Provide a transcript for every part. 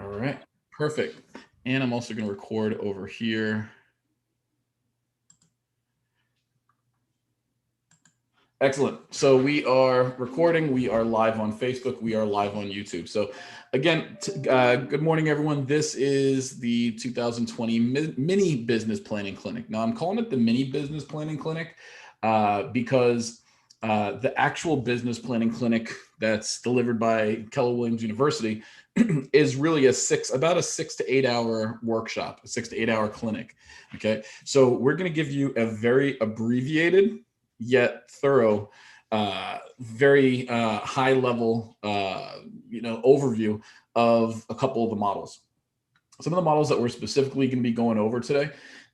All right, perfect. And I'm also going to record over here. Excellent. So we are recording. We are live on Facebook. We are live on YouTube. So again, good morning, everyone. This is the 2020 mini business planning clinic. Now I'm calling it the mini business planning clinic because the actual business planning clinic that's delivered by Keller Williams University is really about a 6 to 8 hour workshop, a 6 to 8 hour clinic. Okay. So we're going to give you a very abbreviated yet thorough, very high level, overview of a couple of the models. Some of the models that we're specifically going to be going over today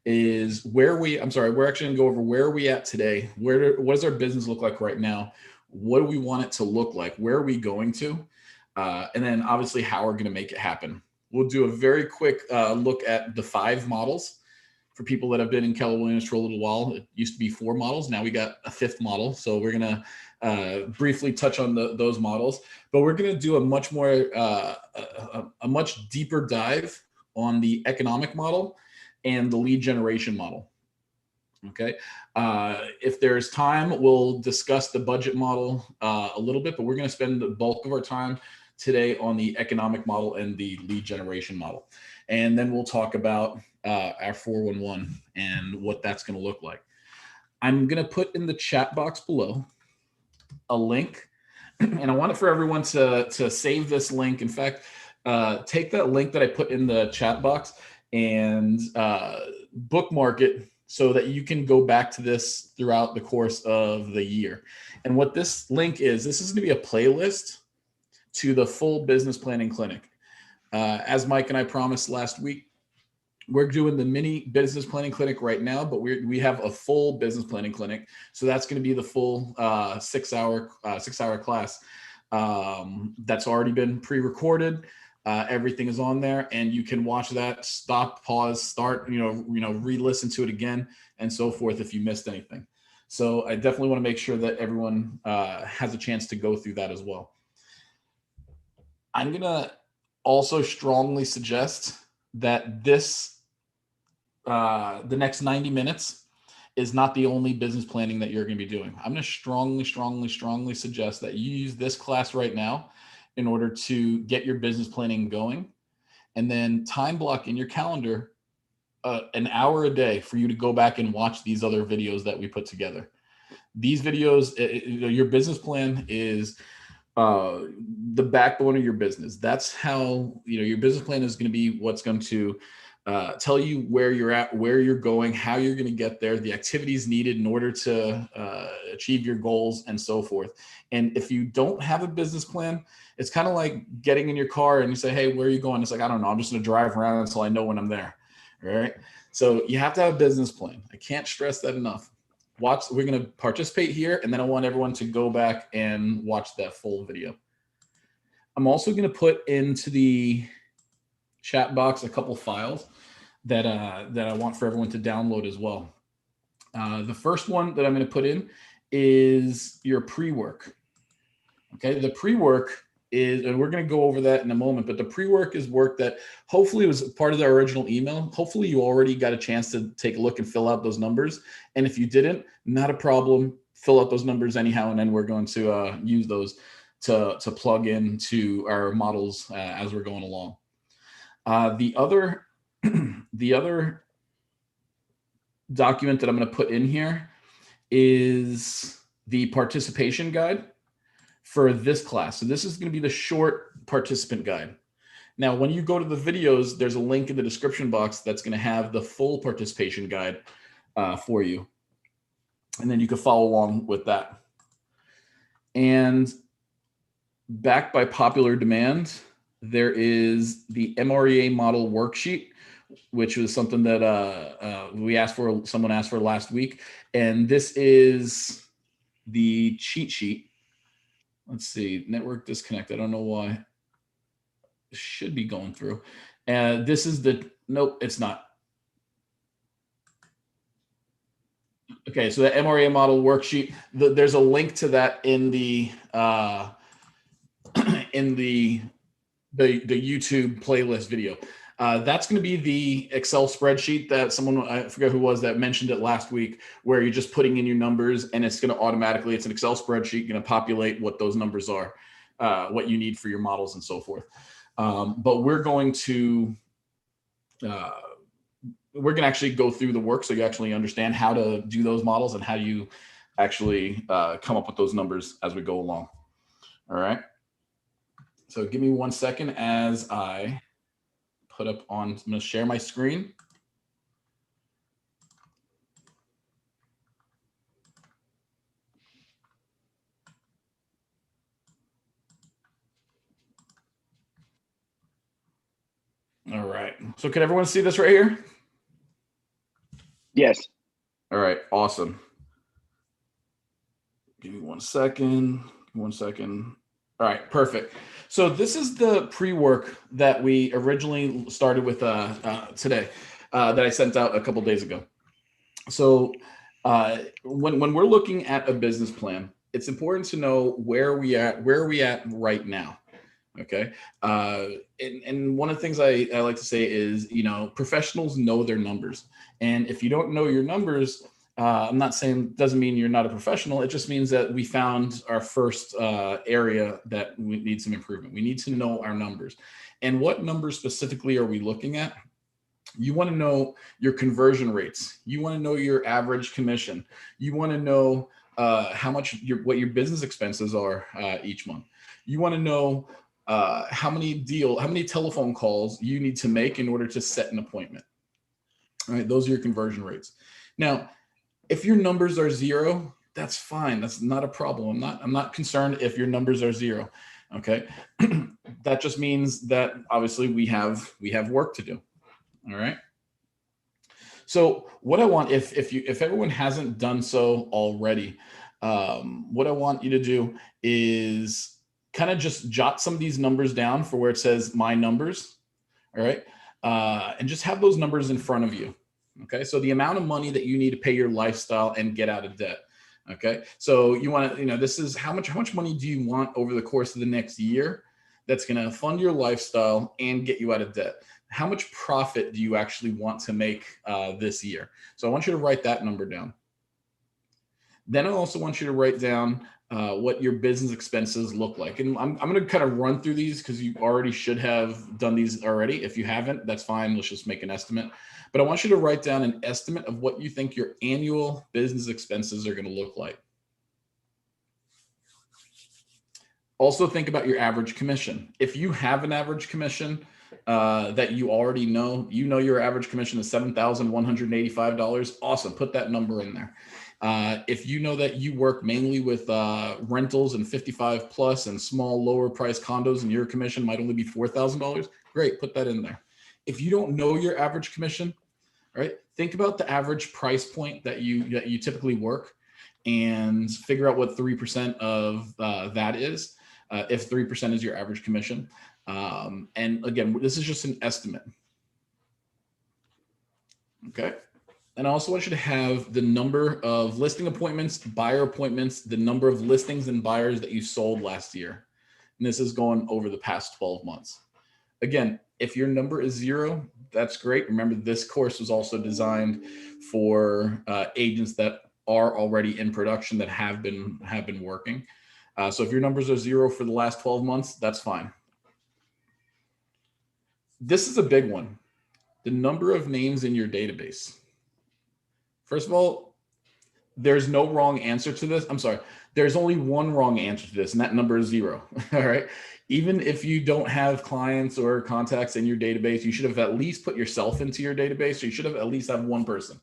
is we're actually going to go over where are we at today? What does our business look like right now? What do we want it to look like? Where are we going to? And then obviously how we're going to make it happen. We'll do a very quick look at the 5 models. For people that have been in Keller Williams for a little while, it used to be 4 models. Now we got a 5th model. So we're going to briefly touch on those models, but we're going to do a much more, a much deeper dive on the economic model and the lead generation model. Okay. If there's time, we'll discuss the budget model a little bit, but we're going to spend the bulk of our time today on the economic model and the lead generation model. And then we'll talk about our 411 and what that's going to look like. I'm going to put in the chat box below a link, and I want it for everyone to save this link. In fact, take that link that I put in the chat box and bookmark it so that you can go back to this throughout the course of the year. And what this link is, this is going to be a playlist to the full business planning clinic. As Mike and I promised last week, we're doing the mini business planning clinic right now, but we have a full business planning clinic. So that's going to be the full 6 hour class that's already been pre-recorded. Everything is on there, and you can watch that, stop, pause, start, re-listen to it again, and so forth if you missed anything. So I definitely want to make sure that everyone has a chance to go through that as well. I'm going to also strongly suggest that the next 90 minutes is not the only business planning that you're going to be doing. I'm going to strongly suggest that you use this class right now in order to get your business planning going, and then time block in your calendar an hour a day for you to go back and watch these other videos that we put together. These videos, your business plan is the backbone of your business. That's how, your business plan is going to be what's going to tell you where you're at, where you're going, how you're going to get there, the activities needed in order to achieve your goals, and so forth. And if you don't have a business plan, it's kind of like getting in your car and you say, hey, where are you going? It's like, I don't know. I'm just going to drive around until I know when I'm there. All right. So you have to have a business plan. I can't stress that enough. We're going to participate here, and then I want everyone to go back and watch that full video. I'm also going to put into the chat box a couple files that I want for everyone to download as well. The first one that I'm going to put in is your pre-work. Okay, the pre-work is, and we're going to go over that in a moment, but the pre-work is work that hopefully was part of the original email. Hopefully you already got a chance to take a look and fill out those numbers. And if you didn't, not a problem. Fill out those numbers anyhow, and then we're going to use those to plug into our models as we're going along. The other document that I'm going to put in here is the participation guide for this class. So this is going to be the short participant guide. Now, when you go to the videos, there's a link in the description box that's going to have the full participation guide for you. And then you can follow along with that. And backed by popular demand, there is the MREA model worksheet, which was something that someone asked for last week. And this is the cheat sheet. Let's see, network disconnect. I don't know why. It should be going through. And this is nope, it's not. Okay, so the MREA model worksheet, there's a link to that in the the YouTube playlist video. That's going to be the Excel spreadsheet that someone, I forget who was, that mentioned it last week, where you're just putting in your numbers and it's going to automatically, it's an Excel spreadsheet, going to populate what those numbers are, what you need for your models and so forth. But we're going to actually go through the work so you actually understand how to do those models and how you actually come up with those numbers as we go along. All right. So give me 1 second as I put up on, I'm going to share my screen. All right. So can everyone see this right here? Yes. All right. Awesome. Give me 1 second. 1 second. All right. Perfect. So this is the pre-work that we originally started with today that I sent out a couple days ago. So when we're looking at a business plan, it's important to know where are we at right now. Okay. And one of the things I like to say is, professionals know their numbers. And if you don't know your numbers, I'm not saying doesn't mean you're not a professional. It just means that we found our first area that we need some improvement. We need to know our numbers. And what numbers specifically are we looking at? You want to know your conversion rates. You want to know your average commission. You want to know how much what your business expenses are each month. You want to know how many telephone calls you need to make in order to set an appointment. All right, those are your conversion rates. Now, if your numbers are zero, that's fine. That's not a problem. I'm not concerned if your numbers are zero. Okay, that just means that obviously we have work to do. All right. So what I want, if everyone hasn't done so already, what I want you to do is kind of just jot some of these numbers down for where it says my numbers. All right. And just have those numbers in front of you. Okay. So the amount of money that you need to pay your lifestyle and get out of debt. Okay. So you want to, this is how much money do you want over the course of the next year that's going to fund your lifestyle and get you out of debt? How much profit do you actually want to make this year? So I want you to write that number down. Then I also want you to write down what your business expenses look like. And I'm going to kind of run through these because you already should have done these already. If you haven't, that's fine. Let's just make an estimate. But I want you to write down an estimate of what you think your annual business expenses are going to look like. Also think about your average commission. If you have an average commission that you already know, your average commission is $7,185. Awesome. Put that number in there. If you know that you work mainly with rentals and 55 plus and small lower price condos and your commission might only be $4,000, great, put that in there. If you don't know your average commission, right, think about the average price point that you typically work and figure out what 3% of that is, if 3% is your average commission. And again, this is just an estimate. Okay. And I also want you to have the number of listing appointments, buyer appointments, the number of listings and buyers that you sold last year. And this is going over the past 12 months. Again, if your number is zero, that's great. Remember, this course was also designed for agents that are already in production that have been working. So if your numbers are zero for the last 12 months, that's fine. This is a big one. The number of names in your database. First of all, there's no wrong answer to this. I'm sorry. There's only one wrong answer to this, and that number is zero. All right. Even if you don't have clients or contacts in your database, you should have at least put yourself into your database. So you should have at least have one person.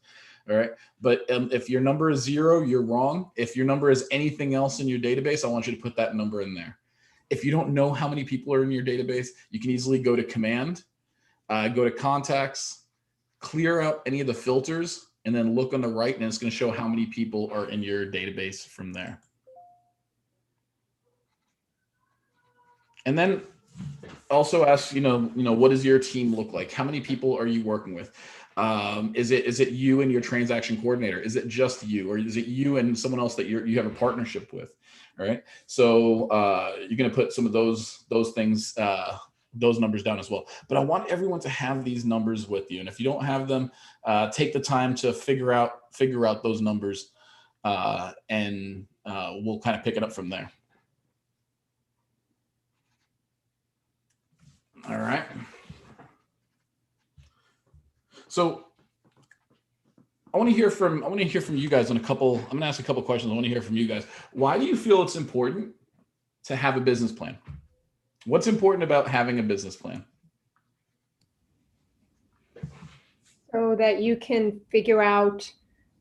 All right. But if your number is zero, you're wrong. If your number is anything else in your database, I want you to put that number in there. If you don't know how many people are in your database, you can easily go to command, go to contacts, clear out any of the filters, and then look on the right, and it's going to show how many people are in your database from there. And then also ask, what does your team look like? How many people are you working with? Is it you and your transaction coordinator? Is it just you, or is it you and someone else that you have a partnership with? All right. So you're going to put some of those things those numbers down as well. But I want everyone to have these numbers with you. And if you don't have them, take the time to figure out those numbers, and we'll kind of pick it up from there. All right. So I want to hear from you guys on a couple. I'm going to ask a couple questions. I want to hear from you guys. Why do you feel it's important to have a business plan? What's important about having a business plan? So that you can figure out,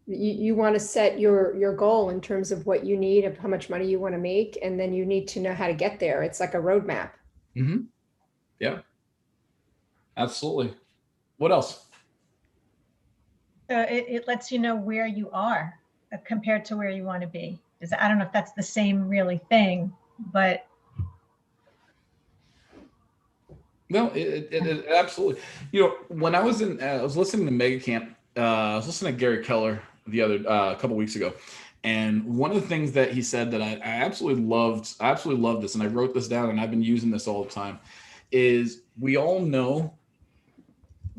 you want to set your goal in terms of what you need, of how much money you want to make, and then you need to know how to get there. It's like a roadmap. Mm-hmm. Yeah, absolutely. What else? It lets you know where you are compared to where you want to be. I don't know if that's the same really thing, but. No, it absolutely. You know, when I was listening to Mega Camp, I was listening to Gary Keller the other a couple weeks ago, and one of the things that he said that I absolutely loved, this, and I wrote this down, and I've been using this all the time, is we all know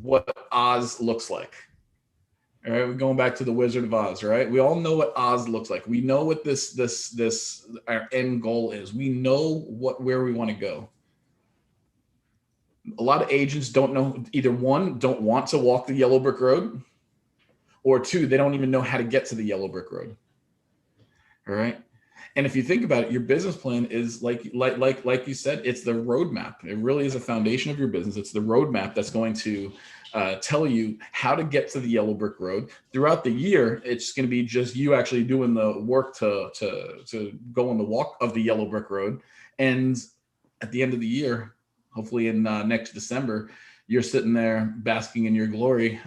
what Oz looks like. All right, we're going back to the Wizard of Oz, right? We all know what Oz looks like. We know what this our end goal is. We know where we want to go. A lot of agents don't know, either one, don't want to walk the yellow brick road, or two, they don't even know how to get to the yellow brick road. All right. And if you think about it, your business plan is like you said, it's the roadmap. It really is a foundation of your business. It's the roadmap that's going to tell you how to get to the yellow brick road. Throughout the year, it's going to be just you actually doing the work to go on the walk of the yellow brick road. And at the end of the year, hopefully in next December, you're sitting there basking in your glory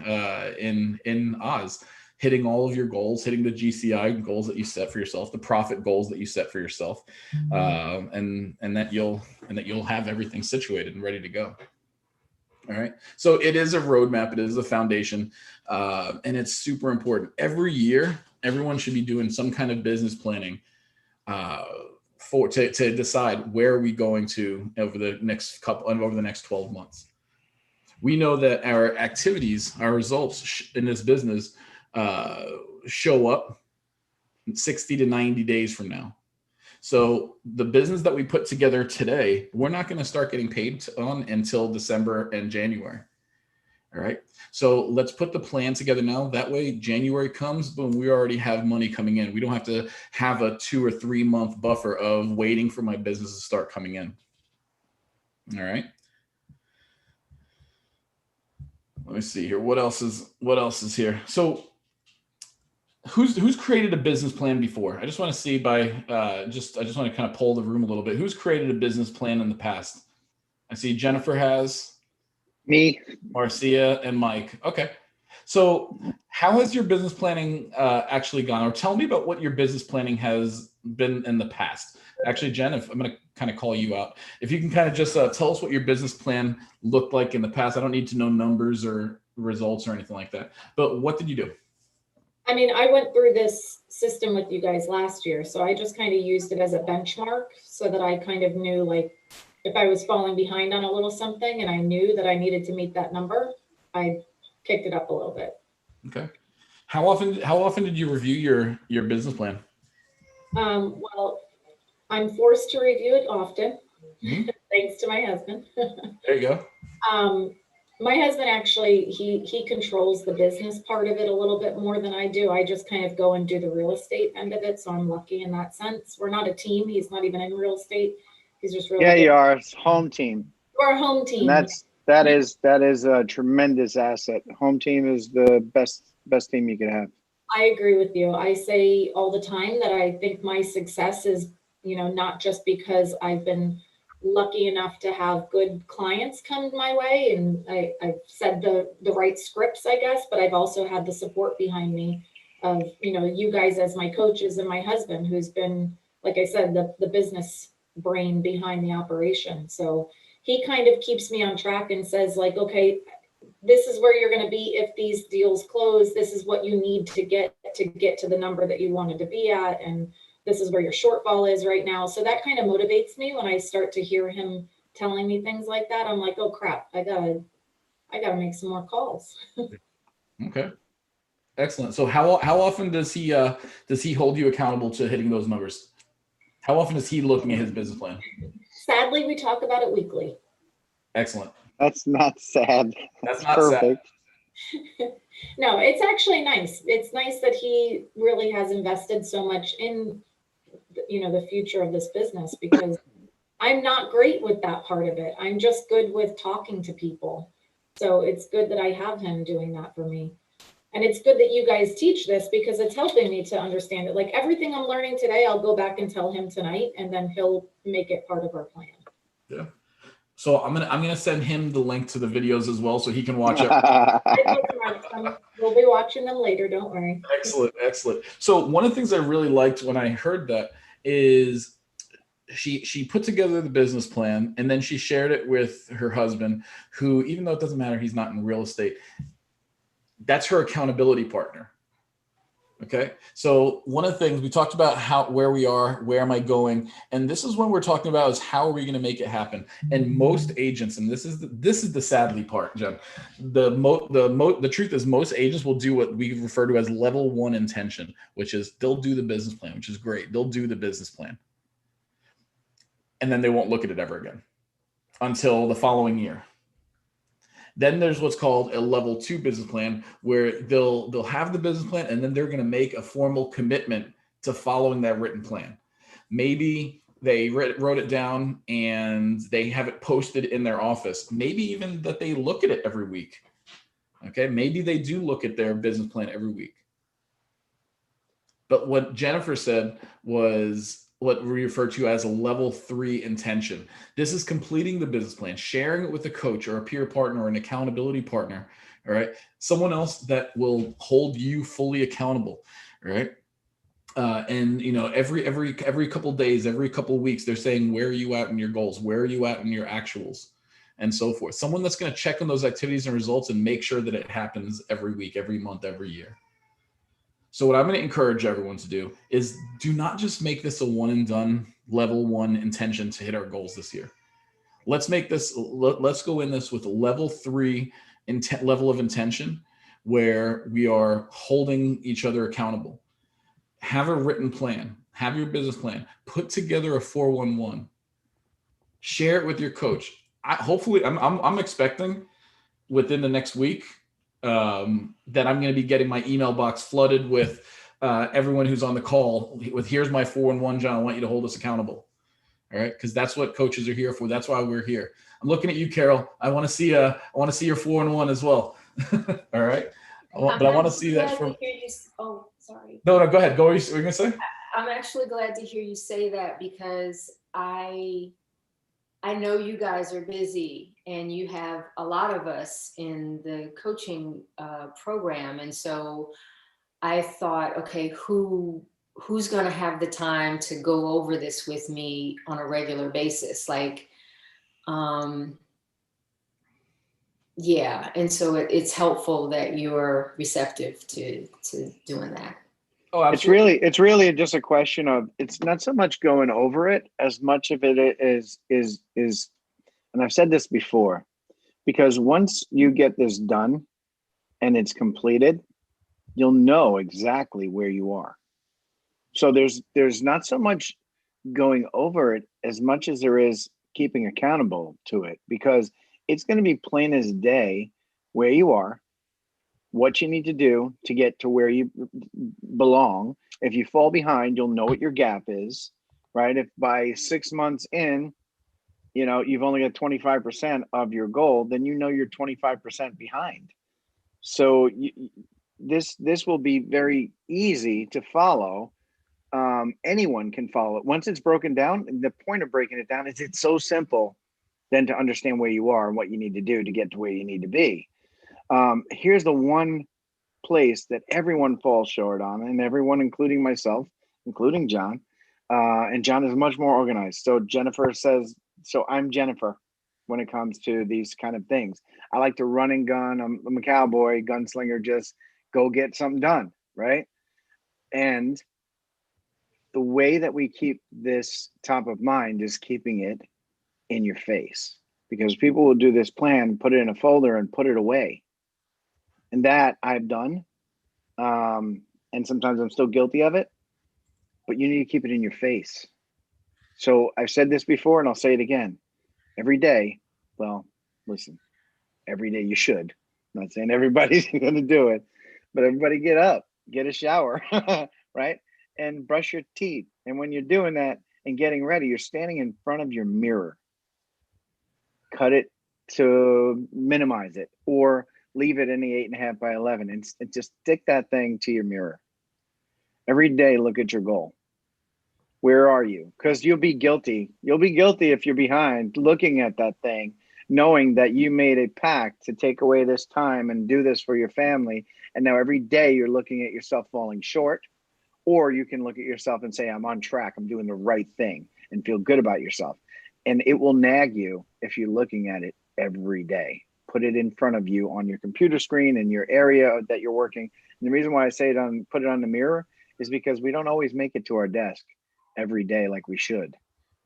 in Oz, hitting all of your goals, hitting the GCI goals that you set for yourself, the profit goals that you set for yourself, and that you'll have everything situated and ready to go. All right. So it is a roadmap. It is a foundation, and it's super important. Every year, everyone should be doing some kind of business planning to decide where are we going to over the next 12 months. We know that our activities, our results in this business show up 60 to 90 days from now. So the business that we put together today, we're not going to start getting paid on until December and January. All right. So let's put the plan together now. That way, January comes, boom, we already have money coming in. We don't have to have a 2 or 3 month buffer of waiting for my business to start coming in. All right. Let me see here. What else is here? So who's created a business plan before? I just want to see I just want to kind of poll the room a little bit. Who's created a business plan in the past? I see Jennifer has. Me. Marcia and Mike. Okay. So how has your business planning actually gone? Or tell me about what your business planning has been in the past. Actually, Jen, if I'm going to kind of call you out, if you can kind of just tell us what your business plan looked like in the past. I don't need to know numbers or results or anything like that, but what did you do? I mean, I went through this system with you guys last year, so I just kind of used it as a benchmark so that I kind of knew, like, if I was falling behind on a little something and I knew that I needed to meet that number, I kicked it up a little bit. Okay. How often did you review your business plan? Well, I'm forced to review it often, thanks to my husband. There you go. My husband actually, he controls the business part of it a little bit more than I do. I just kind of go and do the real estate end of it. So I'm lucky in that sense. We're not a team. He's not even in real estate. He's just really Yeah, good. you are. It's home team. We're a home team. And that is a tremendous asset. Home team is the best team you could have. I agree with you. I say all the time that I think my success is, not just because I've been lucky enough to have good clients come my way and I've said the right scripts, I guess, but I've also had the support behind me of, you guys as my coaches and my husband, who's been, like I said, the business brain behind the operation. So he kind of keeps me on track and says, like, okay, this is where you're going to be if these deals close. This is what you need to get to the number that you wanted to be at. And this is where your shortfall is right now. So that kind of motivates me when I start to hear him telling me things like that, I'm like, oh crap, I gotta make some more calls. Okay. Excellent. So how often does he hold you accountable to hitting those numbers? How often is he looking at his business plan? Sadly, we talk about it weekly. Excellent. That's not sad. That's That's not sad. perfect. No, it's actually nice. It's nice that he really has invested so much in, the future of this business, because I'm not great with that part of it. I'm just good with talking to people. So it's good that I have him doing that for me. And it's good that you guys teach this, because it's helping me to understand it. Like everything I'm learning today, I'll go back and tell him tonight, and then he'll make it part of our plan. Yeah. So I'm gonna send him the link to the videos as well, so he can watch it. We'll be watching them later. Don't worry. Excellent, excellent. So one of the things I really liked when I heard that is she put together the business plan, and then she shared it with her husband, who, even though it doesn't matter, he's not in real estate, that's her accountability partner. Okay. So one of the things we talked about, where we are, where am I going? And this is when we're talking about is how are we going to make it happen? And most agents, and this is the sadly part, Jen, the truth is most agents will do what we refer to as level 1 intention, which is they'll do the business plan, which is great. They'll do the business plan. And then they won't look at it ever again until the following year. Then there's what's called a level 2 business plan, where they'll have the business plan, and then they're going to make a formal commitment to following that written plan. Maybe they wrote it down and they have it posted in their office. Maybe even that they look at it every week. Okay. Maybe they do look at their business plan every week. But what Jennifer said was what we refer to as a level 3 intention. This is completing the business plan, sharing it with a coach or a peer partner or an accountability partner, all right? Someone else that will hold you fully accountable, all right? And every couple of days, every couple of weeks, they're saying, where are you at in your goals? Where are you at in your actuals? And so forth. Someone that's going to check on those activities and results and make sure that it happens every week, every month, every year. So what I'm going to encourage everyone to do is do not just make this a one and done level 1 intention to hit our goals this year. Let's make this, let's go in this with a level 3 level of intention, where we are holding each other accountable. Have a written plan, have your business plan, put together a 411, share it with your coach. Hopefully I'm expecting within the next week that I'm going to be getting my email box flooded with everyone who's on the call with, here's my 411, John, I want you to hold us accountable. All right. Because that's what coaches are here for. That's why we're here. I'm looking at you, Carol. I want to see your 411 as well. All right. But I want to see that from. Oh, sorry. No, go ahead. Go. What are you going to say? I'm actually glad to hear you say that, because I know you guys are busy and you have a lot of us in the coaching program. And so I thought, okay, who's going to have the time to go over this with me on a regular basis? Like, yeah. And so it's helpful that you're receptive to doing that. Oh, absolutely. It's really just a question of, it's not so much going over it as much of it is, and I've said this before, because once you get this done and it's completed, you'll know exactly where you are. So there's not so much going over it as much as there is keeping accountable to it, because it's going to be plain as day where you are, what you need to do to get to where you belong. If you fall behind, you'll know what your gap is, right? If by 6 months in, you've only got 25% of your goal, then you're 25% behind. So this will be very easy to follow. Anyone can follow it. Once it's broken down, the point of breaking it down is it's so simple then to understand where you are and what you need to do to get to where you need to be. Here's the one place that everyone falls short on, and everyone, including myself, including John, and John is much more organized. So Jennifer says, so I'm Jennifer when it comes to these kind of things. I like to run and gun. I'm a cowboy, gunslinger, just go get something done, right? And the way that we keep this top of mind is keeping it in your face, because people will do this plan, put it in a folder and put it away. And that I've done. And sometimes I'm still guilty of it, but you need to keep it in your face. So I've said this before and I'll say it again. Every day, well, listen, every day you should. I'm not saying everybody's going to do it, but everybody get up, get a shower, right? And brush your teeth. And when you're doing that and getting ready, you're standing in front of your mirror. Cut it to minimize it, or leave it in the 8.5 by 11 and just stick that thing to your mirror. Every day, look at your goal. Where are you? Because you'll be guilty. You'll be guilty if you're behind looking at that thing, knowing that you made a pact to take away this time and do this for your family. And now every day you're looking at yourself falling short, or you can look at yourself and say, I'm on track. I'm doing the right thing, and feel good about yourself. And it will nag you if you're looking at it every day. Put it in front of you on your computer screen in your area that you're working. And the reason why I say put it on the mirror is because we don't always make it to our desk every day like we should,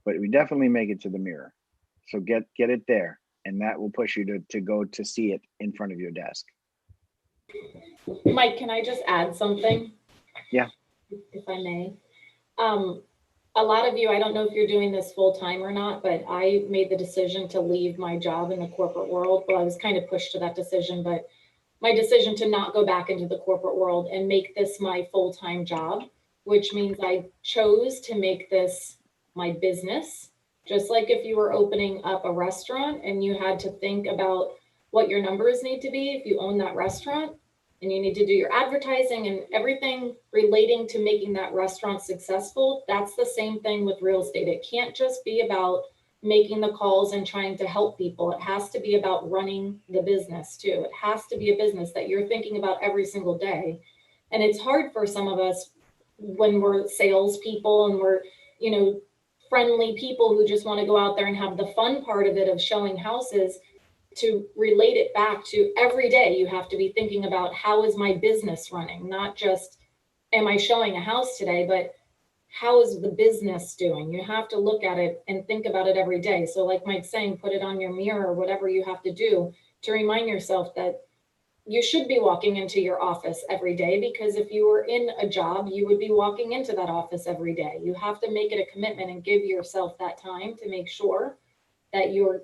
but we definitely make it to the mirror. So get it there, and that will push you to go to see it in front of your desk. Mike, can I just add something? Yeah. If I may. A lot of you, I don't know if you're doing this full time or not, but I made the decision to leave my job in the corporate world. Well, I was kind of pushed to that decision, but my decision to not go back into the corporate world and make this my full-time job, which means I chose to make this my business. Just like if you were opening up a restaurant and you had to think about what your numbers need to be if you own that restaurant, and you need to do your advertising and everything relating to making that restaurant successful, that's the same thing with real estate. It can't just be about making the calls and trying to help people. It has to be about running the business too. It has to be a business that you're thinking about every single day. And it's hard for some of us when we're salespeople and we're, friendly people who just want to go out there and have the fun part of it of showing houses, to relate it back to every day. You have to be thinking about, how is my business running? Not just, am I showing a house today, but how is the business doing? You have to look at it and think about it every day. So like Mike's saying, put it on your mirror or whatever you have to do to remind yourself that you should be walking into your office every day, because if you were in a job, you would be walking into that office every day. You have to make it a commitment and give yourself that time to make sure that you're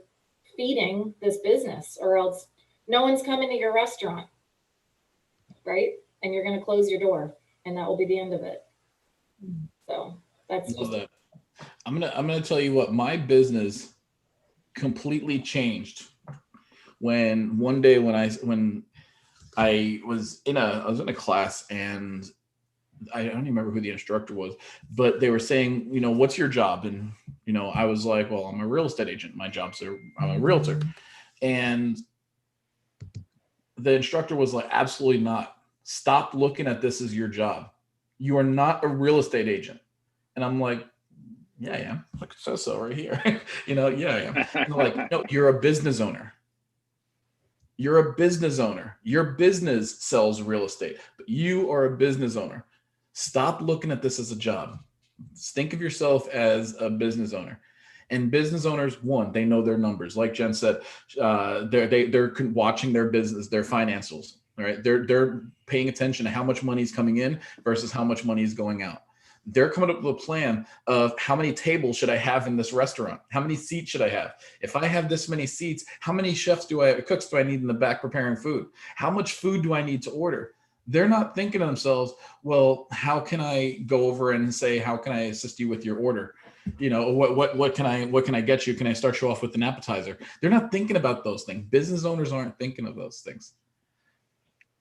feeding this business, or else no one's coming to your restaurant, right? And you're going to close your door, and that will be the end of it. So that's Love that. I'm gonna tell you what, my business completely changed when one day when I was in a class, and I don't even remember who the instructor was, but they were saying, what's your job? And, I was like, well, I'm a real estate agent. My job's I'm a realtor. And the instructor was like, absolutely not. Stop looking at this as your job. You are not a real estate agent. And I'm like, yeah, I am. Like, it says so right here. Yeah, I am. And they're like, no, you're a business owner. You're a business owner. Your business sells real estate, but you are a business owner. Stop looking at this as a job. Think of yourself as a business owner. And business owners, one, they know their numbers. Like Jen said, they're watching their business, their financials. All right, they're paying attention to how much money is coming in versus how much money is going out. They're coming up with a plan of, how many tables should I have in this restaurant? How many seats should I have? If I have this many seats, how many cooks do I need in the back preparing food? How much food do I need to order? They're not thinking to themselves, well, how can I go over and say, how can I assist you with your order? What can I get you? Can I start you off with an appetizer? They're not thinking about those things. Business owners aren't thinking of those things.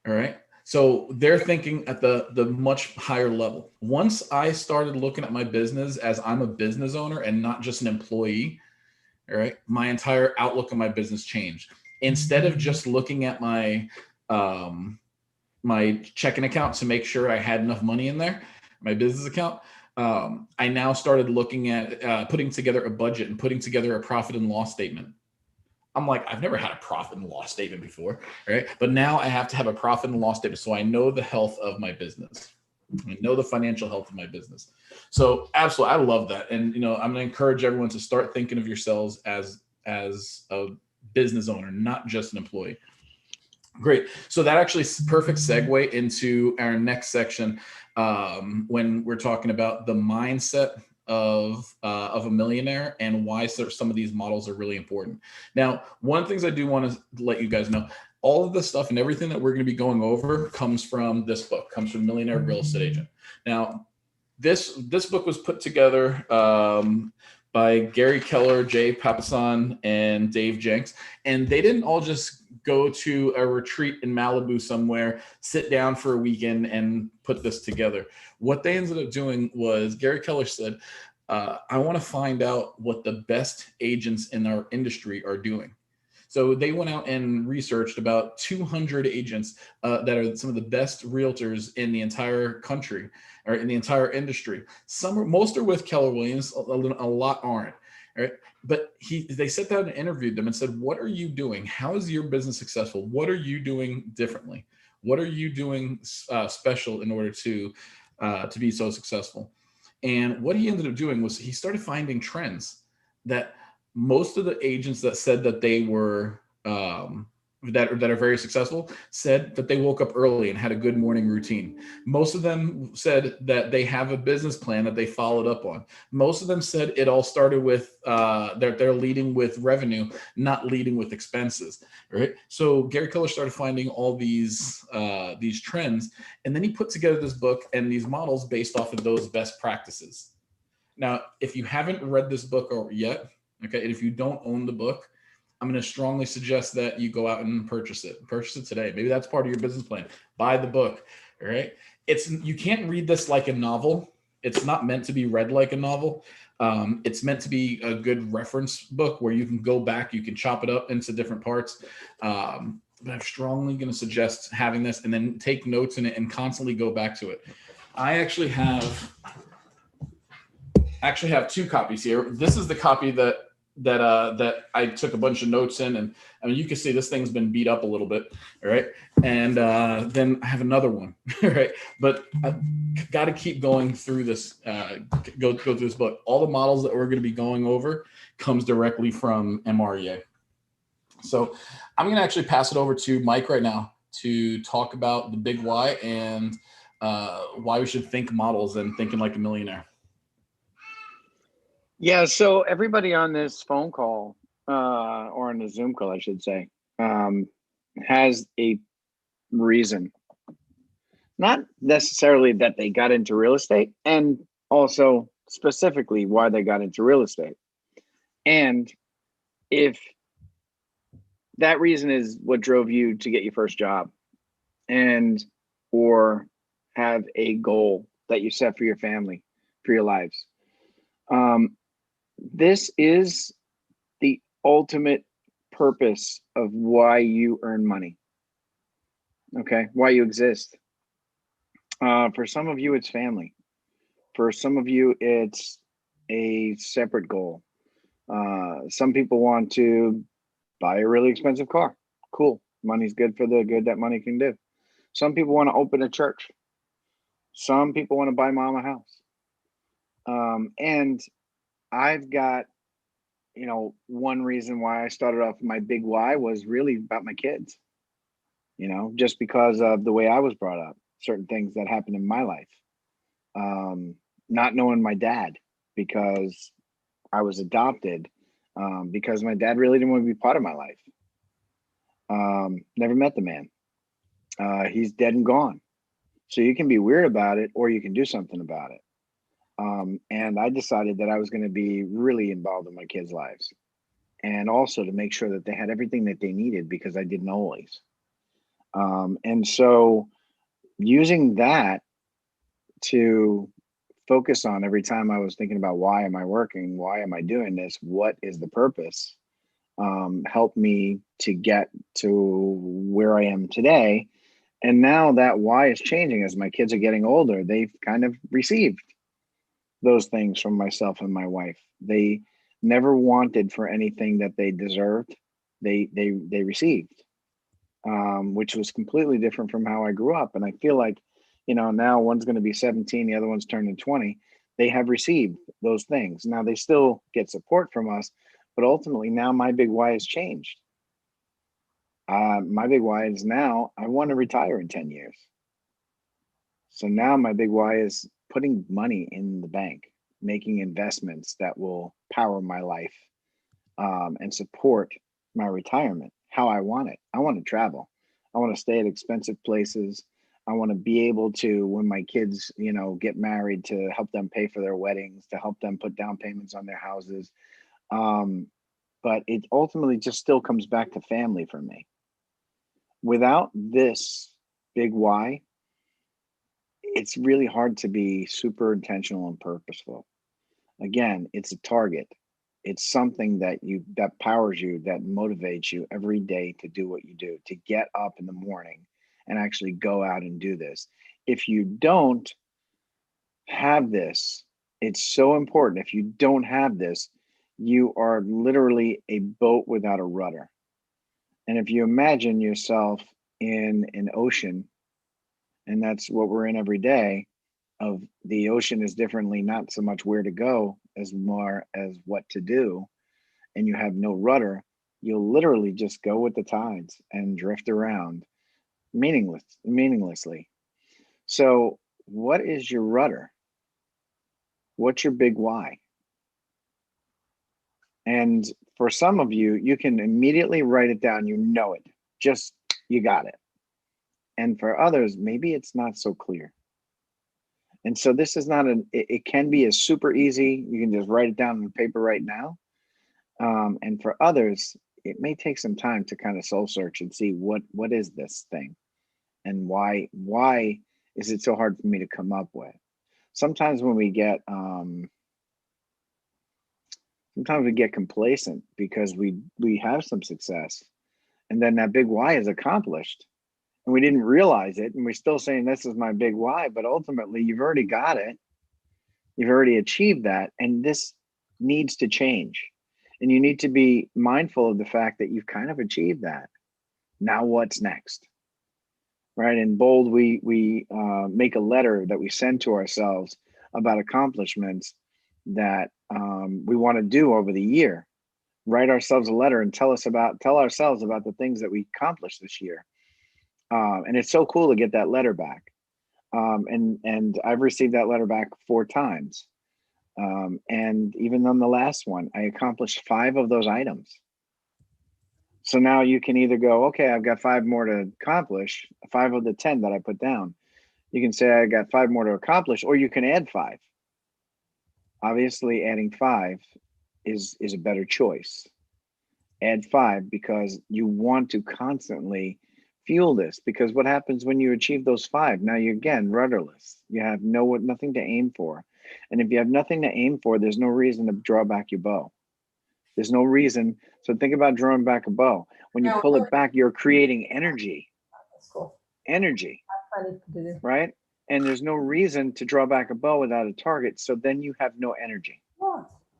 All right. So they're thinking at the much higher level. Once I started looking at my business as I'm a business owner and not just an employee, all right, my entire outlook on my business changed. Instead of just looking at my checking account to make sure I had enough money in there, my business account, I now started looking at putting together a budget and putting together a profit and loss statement. I'm like, I've never had a profit and loss statement before, right? But now I have to have a profit and loss statement so I know the health of my business. I know the financial health of my business. So absolutely, I love that. And, I'm going to encourage everyone to start thinking of yourselves as a business owner, not just an employee. Great. So that actually is perfect segue into our next section, when we're talking about the mindset of a millionaire and why some of these models are really important. Now, one of the things I do want to let you guys know, all of the stuff and everything that we're going to be going over comes from this book, comes from Millionaire Real Estate Agent. Now, this book was put together by Gary Keller, Jay Papasan, and Dave Jenks. And they didn't all just go to a retreat in Malibu somewhere, sit down for a weekend and put this together. What they ended up doing was, Gary Keller said, I want to find out what the best agents in our industry are doing. So they went out and researched about 200 agents that are some of the best realtors in the entire country or in the entire industry. Most are with Keller Williams, a lot aren't. Right? But they sat down and interviewed them and said, what are you doing? How is your business successful? What are you doing differently? What are you doing special in order to be so successful? And what he ended up doing was he started finding trends that most of the agents that said that they were that are very successful said that they woke up early and had a good morning routine. Most of them said that they have a business plan that they followed up on. Most of them said it all started with they're leading with revenue, not leading with expenses. Right. So Gary Keller started finding all these trends, and then he put together this book and these models based off of those best practices. Now, if you haven't read this book yet, okay, and if you don't own the book, I'm going to strongly suggest that you go out and purchase it. Purchase it today. Maybe that's part of your business plan. Buy the book. All right. You can't read this like a novel. It's not meant to be read like a novel. It's meant to be a good reference book where you can go back, you can chop it up into different parts. But I'm strongly going to suggest having this and then take notes in it and constantly go back to it. I actually have two copies here. This is the copy that I took a bunch of notes in, and I mean, you can see this thing's been beat up a little bit, all right? And then I have another one, right? But I've got to keep going through this, go through this book. All the models that we're going to be going over comes directly from MREA. So I'm going to actually pass it over to Mike right now to talk about the big why and why we should think models and thinking like a millionaire. Yeah, so everybody on this phone call, or on the Zoom call, I should say, has a reason. Not necessarily that they got into real estate, and also specifically why they got into real estate. And if that reason is what drove you to get your first job, and or have a goal that you set for your family, for your lives, this is the ultimate purpose of why you earn money. Okay, why you exist. For some of you, it's family. For some of you, it's a separate goal. Some people want to buy a really expensive car. Cool. Money's good for the good that money can do. Some people want to open a church. Some people want to buy mom a house. And I've got, one reason why I started off my big why was really about my kids, just because of the way I was brought up, certain things that happened in my life. Not knowing my dad because I was adopted, because my dad really didn't want to be part of my life. Never met the man. He's dead and gone. So you can be weird about it or you can do something about it. And I decided that I was going to be really involved in my kids' lives, and also to make sure that they had everything that they needed, because I didn't always. And so using that to focus on every time I was thinking about, why am I working? Why am I doing this? What is the purpose? Helped me to get to where I am today. And now that why is changing as my kids are getting older. They've kind of received those things from myself and my wife. They never wanted for anything that they deserved. They received, which was completely different from how I grew up. And I feel like you know, now one's going to be 17, the other one's turning 20. They have received those things. Now they still get support from us, but ultimately now my big why has changed. My big why is now I want to retire in 10 years. So now my big why is putting money in the bank, making investments that will power my life, and support my retirement how I want it. I want to travel. I want to stay at expensive places. I want to be able to, when my kids, you know, get married, to help them pay for their weddings, to help them put down payments on their houses. But it ultimately just still comes back to family for me. Without this big why, it's really hard to be super intentional and purposeful. Again, it's a target. It's something that powers you, that motivates you every day to do what you do, to get up in the morning and actually go out and do this. If you don't have this, it's so important. If you don't have this, you are literally a boat without a rudder. And if you imagine yourself in an ocean, and that's what we're in every day, of the ocean is differently, not so much where to go as more as what to do, and you have no rudder, you'll literally just go with the tides and drift around meaninglessly. So what is your rudder? What's your big why? And for some of you, you can immediately write it down. You know it, just, you got it. And for others, maybe it's not so clear. And so this is not it can be a super easy, you can just write it down on paper right now. And for others, it may take some time to kind of soul search and see what is this thing, and why is it so hard for me to come up with? Sometimes when we get complacent because we have some success, and then that big why is accomplished, and we didn't realize it, and we're still saying this is my big why, but ultimately you've already got it. You've already achieved that, and this needs to change. And you need to be mindful of the fact that you've kind of achieved that. Now what's next? Right? In Bold, we make a letter that we send to ourselves about accomplishments that we want to do over the year. Write ourselves a letter and tell ourselves about the things that we accomplished this year. And it's so cool to get that letter back. And I've received that letter back 4 times. And even on the last one, I accomplished 5 of those items. So now you can either go, okay, I've got 5 more to accomplish, 5 of the 10 that I put down. You can say I got 5 more to accomplish, or you can add 5. Obviously, adding 5 is a better choice. Add 5 because you want to constantly fuel this, because what happens when you achieve those 5? Now you're again rudderless. You have nothing to aim for. And if you have nothing to aim for, there's no reason to draw back your bow. There's no reason. So think about drawing back a bow. When you pull it back, you're creating energy. That's cool. Energy, Funny to do. right? And there's no reason to draw back a bow without a target. So then you have no energy.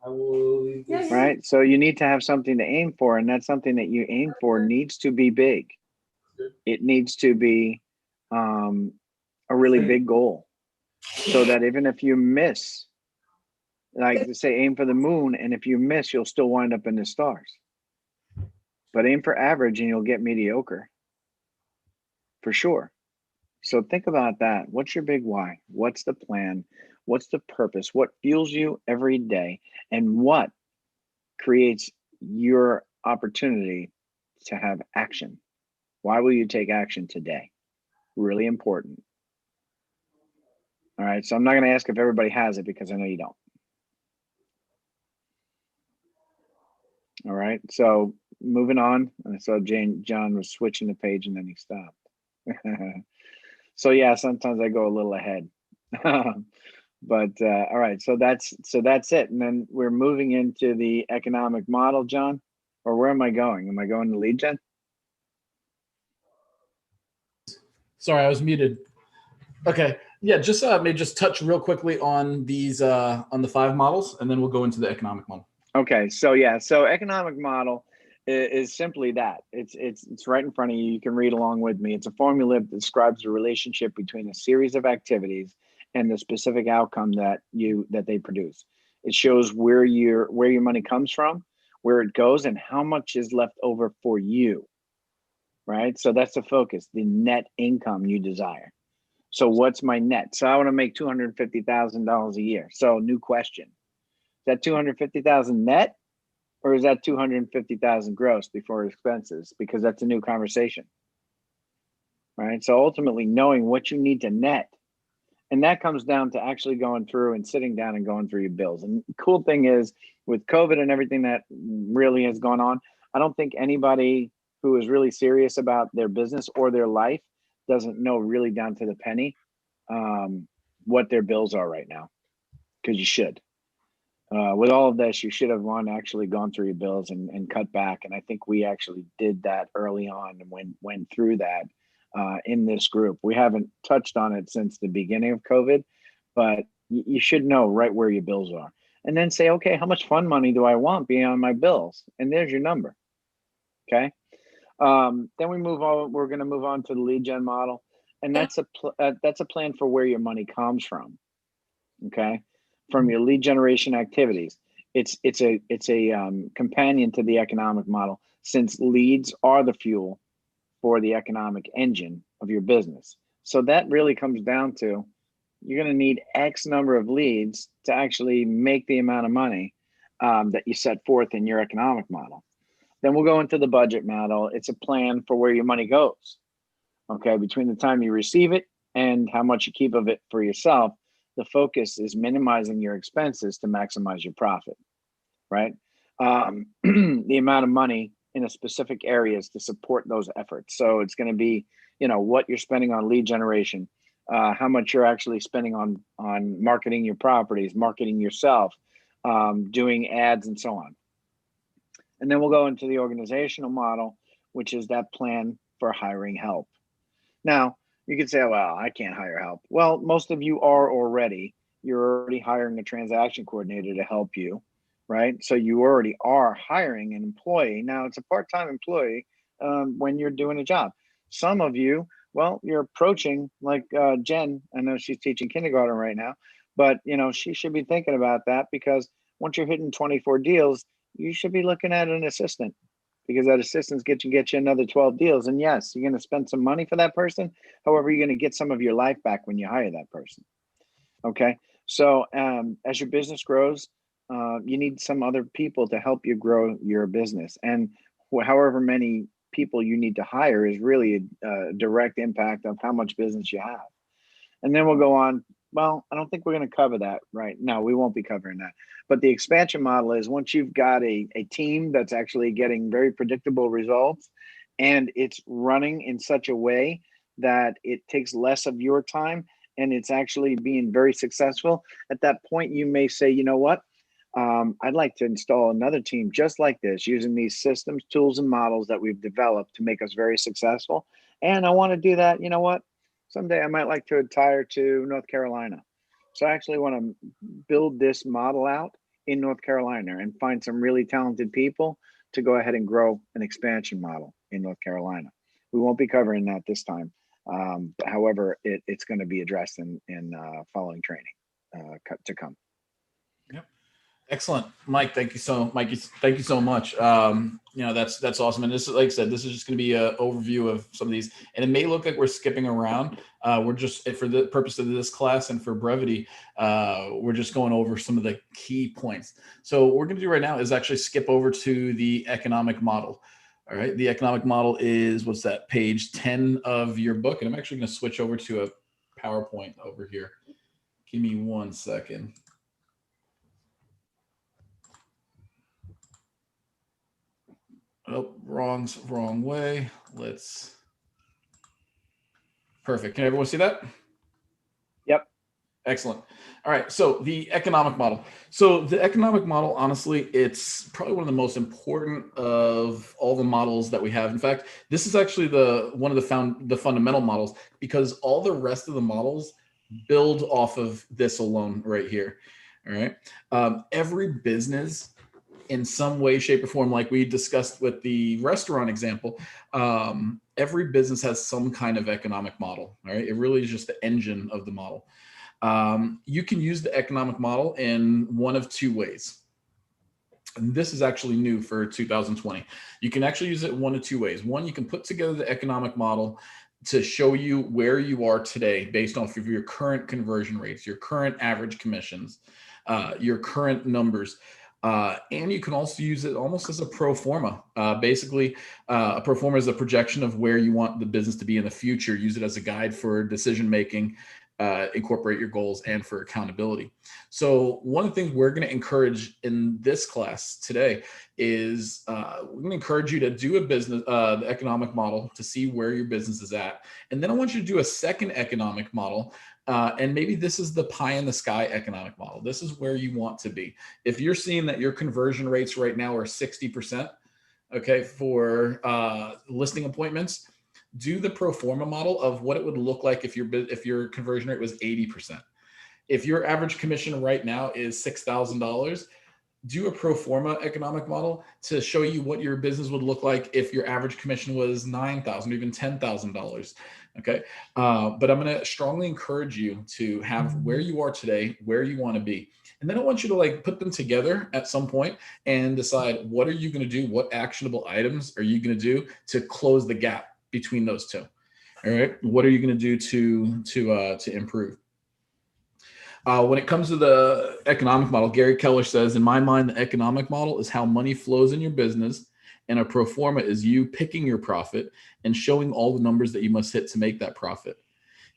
Right? So you need to have something to aim for, and that something that you aim for needs to be big. It needs to be a really big goal, so that even if you miss, like to say, aim for the moon, and if you miss, you'll still wind up in the stars. But aim for average and you'll get mediocre, for sure. So think about that. What's your big why? What's the plan? What's the purpose? What fuels you every day? And what creates your opportunity to have action? Why will you take action today? Really important. All right, so I'm not going to ask if everybody has it, because I know you don't. All right, so moving on. I saw John was switching the page and then he stopped. So yeah, sometimes I go a little ahead. But all right, so that's it. And then we're moving into the economic model, John. Or where am I going? Am I going to lead gen? Sorry, I was muted. Okay, yeah, just maybe just touch real quickly on these on the 5 models, and then we'll go into the economic model. Okay, so yeah, so economic model is simply that. It's right in front of you. You can read along with me. It's a formula that describes the relationship between a series of activities and the specific outcome that they produce. It shows where your money comes from, where it goes, and how much is left over for you. Right? So that's the focus, the net income you desire. So what's my net? So I want to make $250,000 a year. So new question. Is that 250,000 net, or is that 250,000 gross before expenses? Because that's a new conversation. Right? So ultimately knowing what you need to net. And that comes down to actually going through and sitting down and going through your bills. And the cool thing is, with COVID and everything that really has gone on, I don't think anybody who is really serious about their business or their life doesn't know really down to the penny what their bills are right now, because you should. With all of this, you should have actually gone through your bills and cut back. And I think we actually did that early on and went through that in this group. We haven't touched on it since the beginning of COVID, but you should know right where your bills are. And then say, okay, how much fund money do I want beyond my bills? And there's your number. Okay. Then we move on. We're going to move on to the lead gen model, and that's a plan for where your money comes from. Okay, from your lead generation activities. It's a companion to the economic model, since leads are the fuel for the economic engine of your business. So that really comes down to, you're going to need X number of leads to actually make the amount of money that you set forth in your economic model. Then we'll go into the budget model. It's a plan for where your money goes. Okay, between the time you receive it and how much you keep of it for yourself, the focus is minimizing your expenses to maximize your profit, right? The amount of money in a specific areas to support those efforts. So it's going to be, what you're spending on lead generation, how much you're actually spending on marketing your properties, marketing yourself, doing ads, and so on. And then we'll go into the organizational model, which is that plan for hiring help. Now, you could say, well, I can't hire help. Well, most of you are already. You're already hiring a transaction coordinator to help you, right? So you already are hiring an employee. Now, it's a part-time employee when you're doing a job. Some of you, well, you're approaching, like Jen, I know she's teaching kindergarten right now, but she should be thinking about that, because once you're hitting 24 deals, you should be looking at an assistant, because that assistant's get you another 12 deals. And yes, you're going to spend some money for that person. However, you're going to get some of your life back when you hire that person. Okay. So as your business grows, you need some other people to help you grow your business. And however many people you need to hire is really a direct impact of how much business you have. And then we'll go on. Well, I don't think we're going to cover that right now. We won't be covering that. But the expansion model is, once you've got a team that's actually getting very predictable results, and it's running in such a way that it takes less of your time, and it's actually being very successful, at that point, you may say, you know what? I'd like to install another team just like this, using these systems, tools, and models that we've developed to make us very successful. And I want to do that. You know what? Someday I might like to retire to North Carolina. So I actually want to build this model out in North Carolina and find some really talented people to go ahead and grow an expansion model in North Carolina. We won't be covering that this time. However, it's going to be addressed in following training to come. Yep. Excellent, Mike. Thank you so much. That's awesome. And this is, like I said, this is just going to be an overview of some of these, and it may look like we're skipping around. We're just, for the purpose of this class and for brevity, we're just going over some of the key points. So what we're going to do right now is actually skip over to the economic model. All right. The economic model is, what's that, page 10 of your book. And I'm actually going to switch over to a PowerPoint over here. Give me 1 second. Oh, wrong way. Perfect. Can everyone see that? Yep. Excellent. All right. So the economic model. So the economic model, honestly, it's probably one of the most important of all the models that we have. In fact, this is actually one of the fundamental models, because all the rest of the models build off of this alone right here. All right. Every business in some way, shape, or form, like we discussed with the restaurant example, every business has some kind of economic model, all right? It really is just the engine of the model. You can use the economic model in one of two ways. And this is actually new for 2020. You can actually use it one of two ways. One, you can put together the economic model to show you where you are today based off of your current conversion rates, your current average commissions, your current numbers. And you can also use it almost as a pro forma. Basically, a pro forma is a projection of where you want the business to be in the future. Use it as a guide for decision making, incorporate your goals, and for accountability. So one of the things we're going to encourage in this class today is we're going to encourage you to do a business, the economic model to see where your business is at. And then I want you to do a second economic model. And maybe this is the pie in the sky economic model. This is where you want to be. If you're seeing that your conversion rates right now are 60%, okay, for listing appointments, do the pro forma model of what it would look like if your conversion rate was 80%. If your average commission right now is $6,000, do a pro forma economic model to show you what your business would look like if your average commission was $9,000, even $10,000. Okay. But I'm going to strongly encourage you to have where you are today, where you want to be. And then I want you to like put them together at some point and decide, what are you going to do? What actionable items are you going to do to close the gap between those two? All right. What are you going to do to improve? When it comes to the economic model, Gary Keller says, in my mind, the economic model is how money flows in your business, and a pro forma is you picking your profit and showing all the numbers that you must hit to make that profit.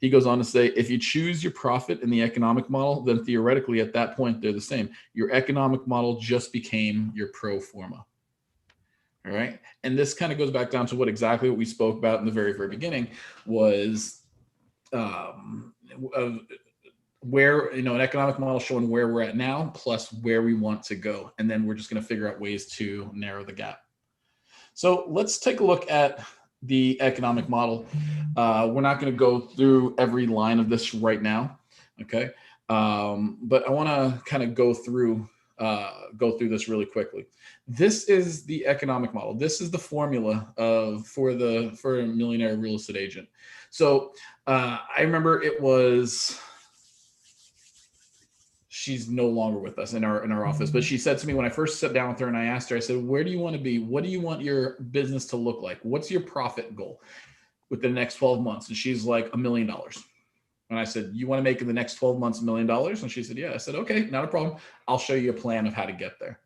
He goes on to say, if you choose your profit in the economic model, then theoretically at that point, they're the same. Your economic model just became your pro forma. All right. And this kind of goes back down to what we spoke about in the very, very beginning was where, an economic model showing where we're at now, plus where we want to go. And then we're just going to figure out ways to narrow the gap. So let's take a look at the economic model. We're not going to go through every line of this right now. Okay. But I want to kind of go through this really quickly. This is the economic model. This is the formula for a millionaire real estate agent. So I remember she's no longer with us in our office, but she said to me when I first sat down with her and I asked her, I said, where do you want to be? What do you want your business to look like? What's your profit goal within the next 12 months? And she's like, $1 million. And I said, you want to make in the next 12 months $1 million? And she said, yeah. I said, okay, not a problem. I'll show you a plan of how to get there.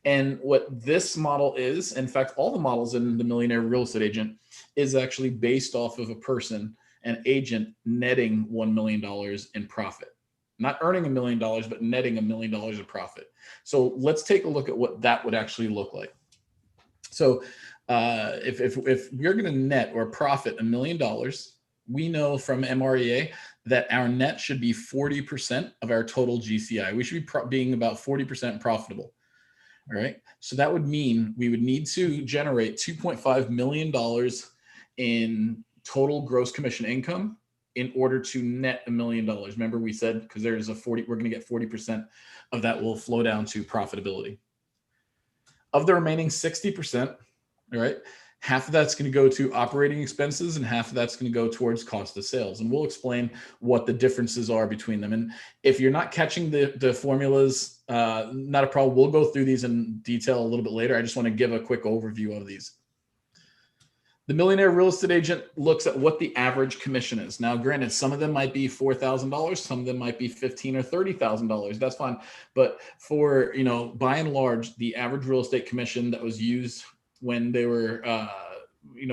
And what this model is, in fact, all the models in the Millionaire Real Estate Agent is actually based off of a person, an agent netting $1 million in profit. Not earning $1 million, but netting $1 million in profit. So let's take a look at what that would actually look like. So if we're going to net or profit $1 million, we know from MREA that our net should be 40% of our total GCI. We should be being about 40% profitable. All right. So that would mean we would need to generate $2.5 million in total gross commission income in order to net $1 million. Remember we said, because there's we're going to get 40% of that will flow down to profitability. Of the remaining 60%, all right, half of that's going to go to operating expenses and half of that's going to go towards cost of sales. And we'll explain what the differences are between them. And if you're not catching the formulas, not a problem. We'll go through these in detail a little bit later. I just want to give a quick overview of these. The Millionaire Real Estate Agent looks at what the average commission is. Now, granted, some of them might be $4,000, some of them might be $15,000 or $30,000. That's fine. But for, by and large, the average real estate commission that was used when they were,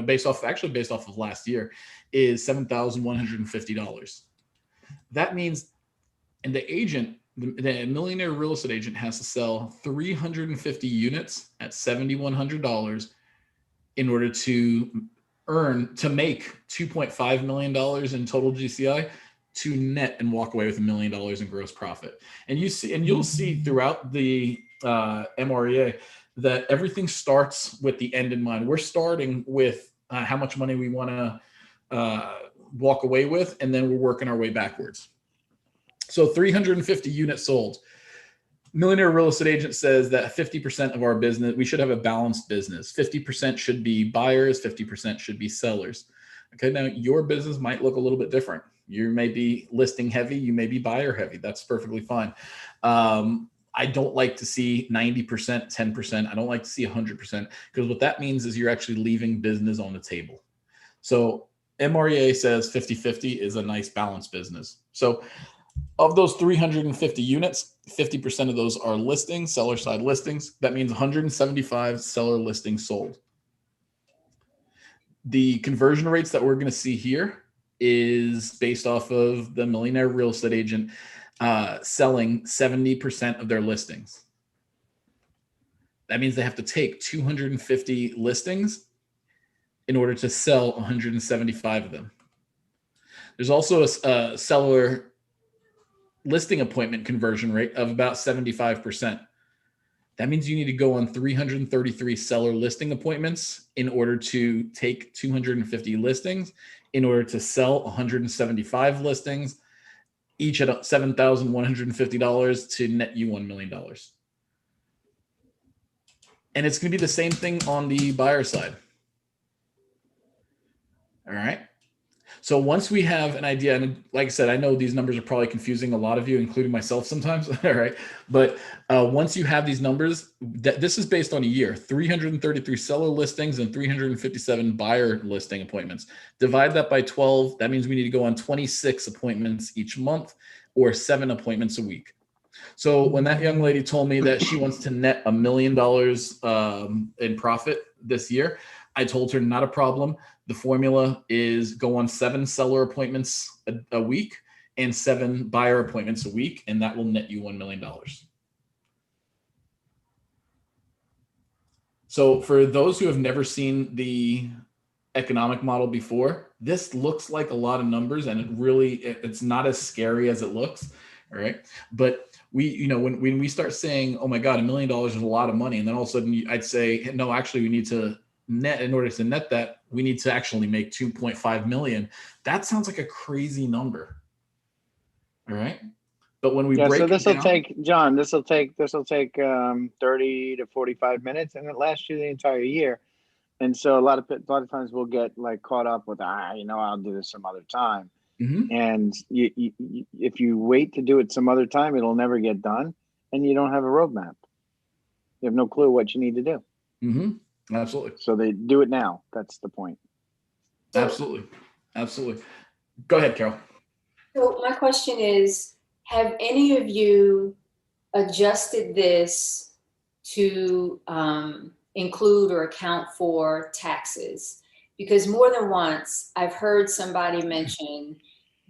based off of last year is $7,150. That means, and the Millionaire Real Estate Agent has to sell 350 units at $7,100 in order to make $2.5 million in total GCI to net and walk away with $1 million in gross profit. And you'll see throughout the MREA that everything starts with the end in mind. We're starting with how much money we want to walk away with, and then we're working our way backwards. So 350 units sold. Millionaire Real Estate Agent says that 50% of our business, we should have a balanced business. 50% should be buyers, 50% should be sellers. Okay, now your business might look a little bit different. You may be listing heavy, you may be buyer heavy. That's perfectly fine. I don't like to see 90%, 10%. I don't like to see 100%, because what that means is you're actually leaving business on the table. So MREA says 50-50 is a nice balanced business. So of those 350 units, 50% of those are listings, seller side listings. That means 175 seller listings sold. The conversion rates that we're going to see here is based off of the Millionaire Real Estate Agent selling 70% of their listings. That means they have to take 250 listings in order to sell 175 of them. There's also a seller listing appointment conversion rate of about 75%. That means you need to go on 333 seller listing appointments in order to take 250 listings, in order to sell 175 listings, each at $7,150 to net you $1 million. And it's going to be the same thing on the buyer side. All right. So once we have an idea, and like I said, I know these numbers are probably confusing a lot of you, including myself sometimes. All right. But once you have these numbers, this is based on a year, 333 seller listings and 357 buyer listing appointments. Divide that by 12. That means we need to go on 26 appointments each month, or 7 appointments a week. So when that young lady told me that she wants to net $1 million in profit this year, I told her not a problem. The formula is go on 7 seller appointments a week and 7 buyer appointments a week, and that will net you $1 million. So for those who have never seen the economic model before, this looks like a lot of numbers, and it's not as scary as it looks. All right. But when we start saying, oh my God, $1 million is a lot of money, and then all of a sudden I'd say, no, actually we need to net, in order to net that, we need to actually make 2.5 million. That sounds like a crazy number. All right. But when we break so it down, this will take 30 to 45 minutes, and it lasts you the entire year. And so a lot of times we'll get like caught up with, I'll do this some other time. Mm-hmm. And if you wait to do it some other time, it'll never get done, and you don't have a roadmap. You have no clue what you need to do. Mm-hmm. Absolutely. So they do it now. That's the point. Absolutely. Go ahead, Carol. So my question is, have any of you adjusted this to include or account for taxes? Because more than once I've heard somebody mention,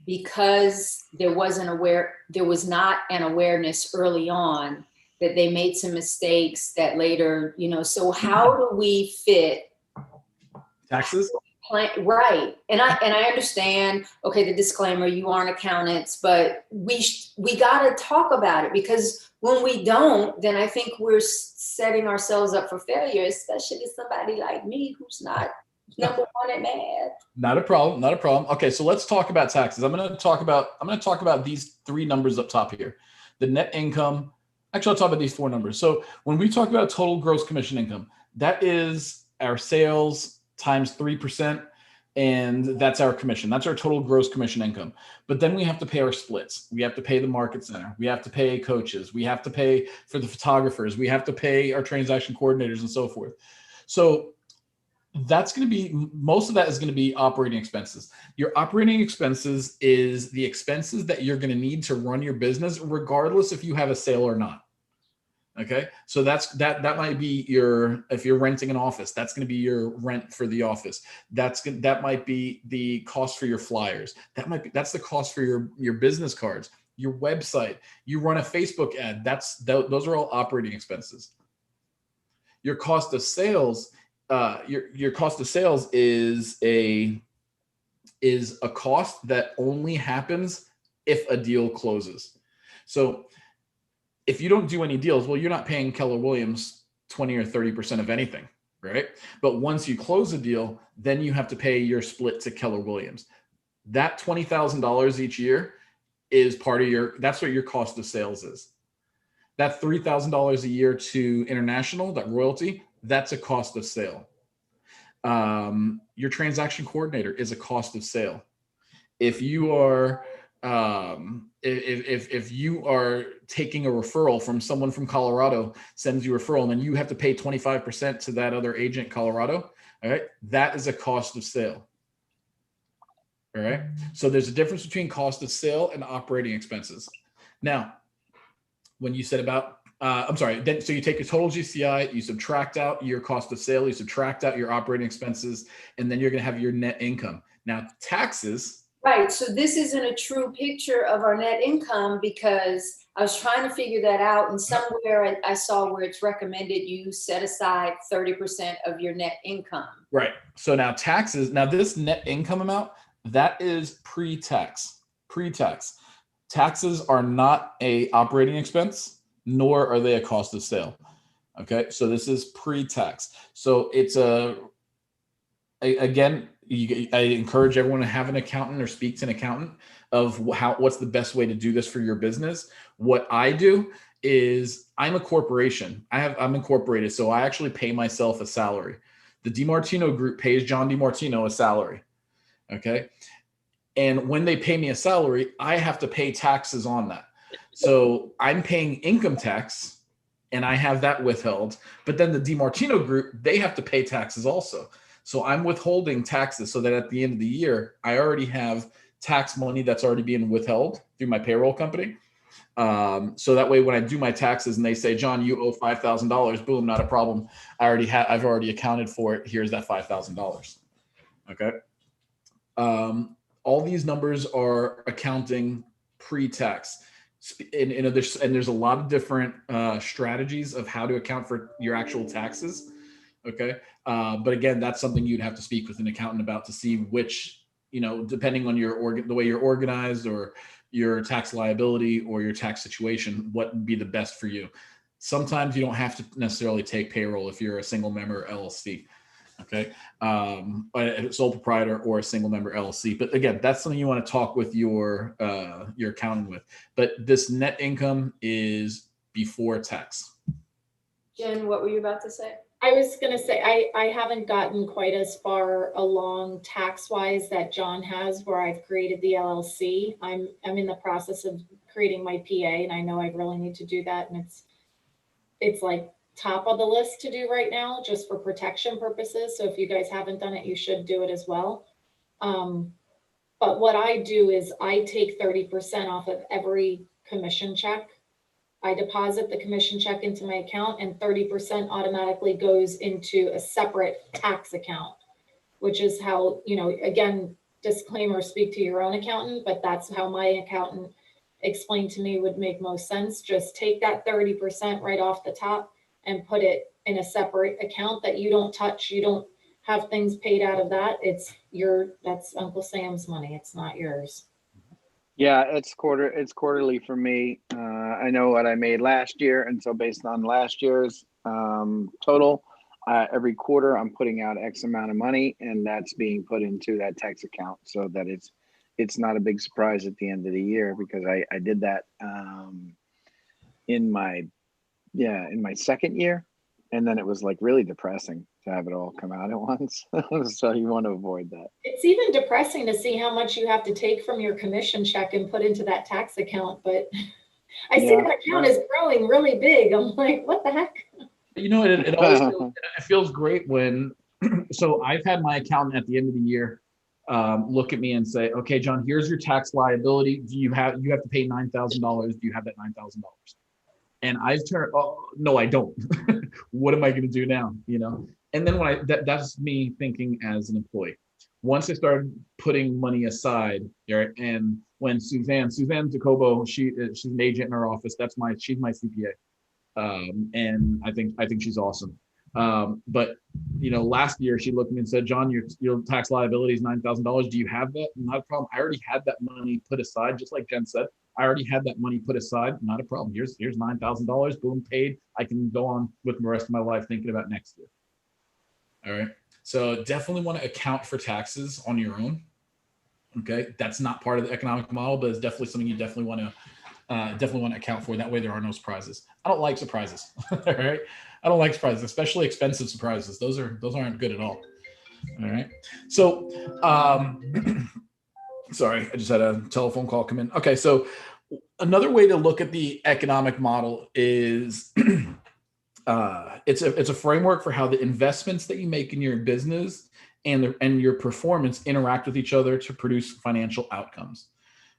because there was not an awareness early on, that they made some mistakes that later, so how do we fit Taxes? Right. And I understand, okay, the disclaimer, you aren't accountants, but we got to talk about it, because when we don't, then I think we're setting ourselves up for failure, especially somebody like me who's not number one at math. Not a problem. Okay, so let's talk about taxes. I'm going to talk about these 3 numbers up top here. The net income. Actually, I'll talk about these 4 numbers. So when we talk about total gross commission income, that is our sales times 3%, and that's our commission. That's our total gross commission income. But then we have to pay our splits. We have to pay the market center. We have to pay coaches. We have to pay for the photographers. We have to pay our transaction coordinators and so forth. So that's going to be, most of that is going to be operating expenses. Your operating expenses is the expenses that you're going to need to run your business, regardless if you have a sale or not. Okay. So that might be if you're renting an office, that's going to be your rent for the office. That might be the cost for your flyers. That's the cost for your business cards, your website. You run a Facebook ad. Those are all operating expenses. Your cost of sales, your cost of sales is a cost that only happens if a deal closes. So if you don't do any deals, well, you're not paying Keller Williams 20 or 30% of anything, right? But once you close a deal, then you have to pay your split to Keller Williams. That $20,000 each year is part of that's what your cost of sales is. That $3,000 a year to international, that royalty, that's a cost of sale. Your transaction coordinator is a cost of sale. If you are if you are taking a referral from someone from Colorado, sends you a referral, and then you have to pay 25% to that other agent in Colorado, all right, that is a cost of sale. All right. So there's a difference between cost of sale and operating expenses. Now, when you said about I'm sorry, then so you take your total GCI, you subtract out your cost of sale, you subtract out your operating expenses, and then you're going to have your net income. Now, taxes. Right, so this isn't a true picture of our net income because I was trying to figure that out, and somewhere I saw where it's recommended you set aside 30% of your net income. Right. So now taxes, now this net income amount, that is pre-tax. Pre-tax. Taxes are not a operating expense, nor are they a cost of sale. Okay, so this is pre-tax. So it's again, I encourage everyone to have an accountant or speak to an accountant of what's the best way to do this for your business. What I do is I'm a corporation. I'm incorporated, so I actually pay myself a salary. The DiMartino Group pays John DiMartino a salary. Okay, and when they pay me a salary, I have to pay taxes on that. So I'm paying income tax and I have that withheld, but then the DiMartino Group, they have to pay taxes also. So I'm withholding taxes so that at the end of the year, I already have tax money that's already being withheld through my payroll company. So that way, when I do my taxes and they say, John, you owe $5,000, boom, not a problem. I've already accounted for it. Here's that $5,000. Okay. All these numbers are accounting pre-tax. And there's a lot of different strategies of how to account for your actual taxes. Okay. But again, that's something you'd have to speak with an accountant about to see which, depending on the way you're organized or your tax liability or your tax situation, what would be the best for you. Sometimes you don't have to necessarily take payroll if you're a single member LLC. Okay. A sole proprietor or a single member LLC. But again, that's something you want to talk with your accountant with. But this net income is before tax. Jen, what were you about to say? I was going to say, I haven't gotten quite as far along tax-wise that John has, where I've created the LLC. I'm in the process of creating my PA, and I know I really need to do that. And it's like top of the list to do right now, just for protection purposes. So if you guys haven't done it, you should do it as well. But what I do is I take 30% off of every commission check. I deposit the commission check into my account, and 30% automatically goes into a separate tax account, which is how, again, disclaimer, speak to your own accountant, but that's how my accountant explained to me would make most sense. Just take that 30% right off the top and put it in a separate account that you don't touch. You don't have things paid out of that. That's Uncle Sam's money. It's not yours. Yeah, it's quarterly for me. I know what I made last year, and so based on last year's total, every quarter I'm putting out X amount of money, and that's being put into that tax account, so that it's not a big surprise at the end of the year, because I did that in my second year, and then it was like really depressing to have it all come out at once. So you want to avoid that. It's even depressing to see how much you have to take from your commission check and put into that tax account. But I see that account is growing really big. I'm like, what the heck? It always feels great when, so I've had my accountant at the end of the year look at me and say, okay, John, here's your tax liability. You have to pay $9,000. Do you have that $9,000? And I've turned, oh, no, I don't. What am I going to do now? And then that's me thinking as an employee. Once I started putting money aside, and when Suzanne Jacobo, she's an agent in our office. She's my CPA, and I think she's awesome. But last year she looked at me and said, John, your tax liability is $9,000. Do you have that? Not a problem. I already had that money put aside, just like Jen said. I already had that money put aside. Not a problem. Here's $9,000. Boom, paid. I can go on with the rest of my life thinking about next year. All right. So definitely want to account for taxes on your own. Okay. That's not part of the economic model, but it's definitely something you definitely want definitely want to account for. That way there are no surprises. I don't like surprises. All right. I don't like surprises, especially expensive surprises. Those aren't good at all. All right. So, sorry, I just had a telephone call come in. Okay. So another way to look at the economic model is it's a framework for how the investments that you make in your business and your performance interact with each other to produce financial outcomes.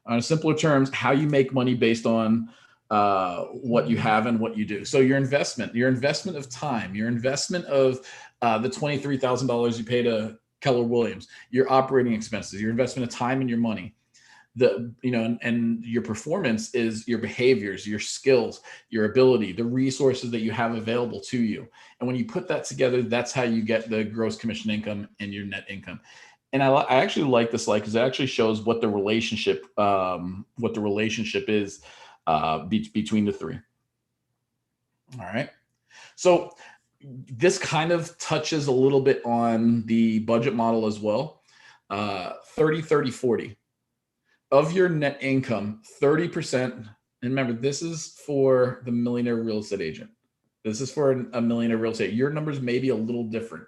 In simpler terms, how you make money based on what you have and what you do. So your investment of time, your investment of the $23,000 you pay to Keller Williams, your operating expenses, your investment of time and your money, and your performance is your behaviors, your skills, your ability, the resources that you have available to you. And when you put that together, that's how you get the gross commission income and your net income. And I actually like this slide because it actually shows what the relationship is between the three. All right. So this kind of touches a little bit on the budget model as well. 30, 30, 40. Of your net income, 30%, and remember, this is for the millionaire real estate agent. This is for a millionaire real estate. Your numbers may be a little different,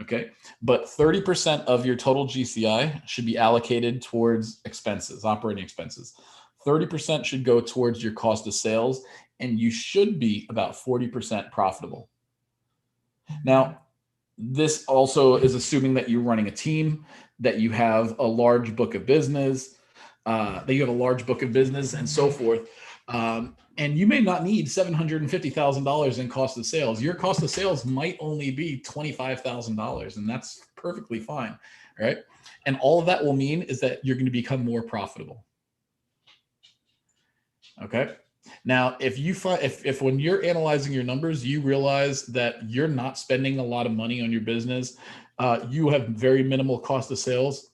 okay? But 30% of your total GCI should be allocated towards expenses, operating expenses. 30% should go towards your cost of sales, and you should be about 40% profitable. Now, this also is assuming that you're running a team, that you have a large book of business, and so forth. And you may not need $750,000 in cost of sales. Your cost of sales might only be $25,000, and that's perfectly fine, right? And all of that will mean is that you're going to become more profitable. Okay. Now, if when you're analyzing your numbers, you realize that you're not spending a lot of money on your business, you have very minimal cost of sales,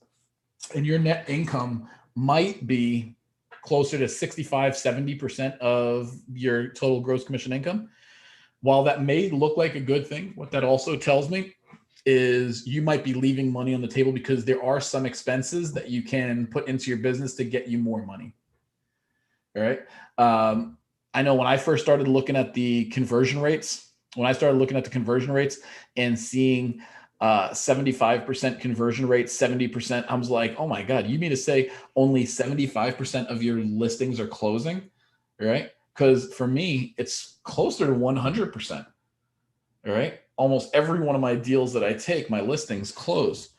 and your net income might be closer to 65, 70% of your total gross commission income. While that may look like a good thing, what that also tells me is you might be leaving money on the table because there are some expenses that you can put into your business to get you more money. All right. I know when I first started looking at the conversion rates, and seeing 75% conversion rate, 70%, I was like, oh my God, you mean to say only 75% of your listings are closing, right? Because for me, it's closer to 100%, all right? Almost every one of my deals that I take, my listings close.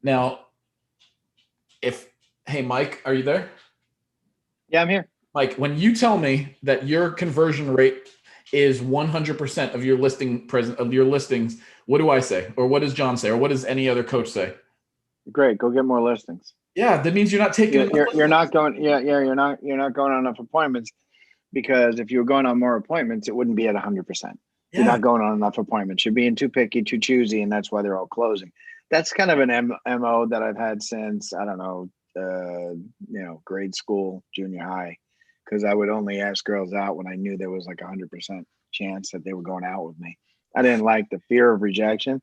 Now, hey, Mike, are you there? Yeah, I'm here. Mike, when you tell me that your conversion rate is 100% of your listings, what do I say? Or what does John say? Or what does any other coach say? Great. Go get more listings. Yeah. That means you're not taking, you're not going. Yeah. You're not going on enough appointments, because if you were going on more appointments, it wouldn't be at 100%. You're not going on enough appointments. You're being too picky, too choosy. And that's why they're all closing. That's kind of an MO that I've had since, I don't know, grade school, junior high, because I would only ask girls out when I knew there was like 100% chance that they were going out with me. I didn't like the fear of rejection.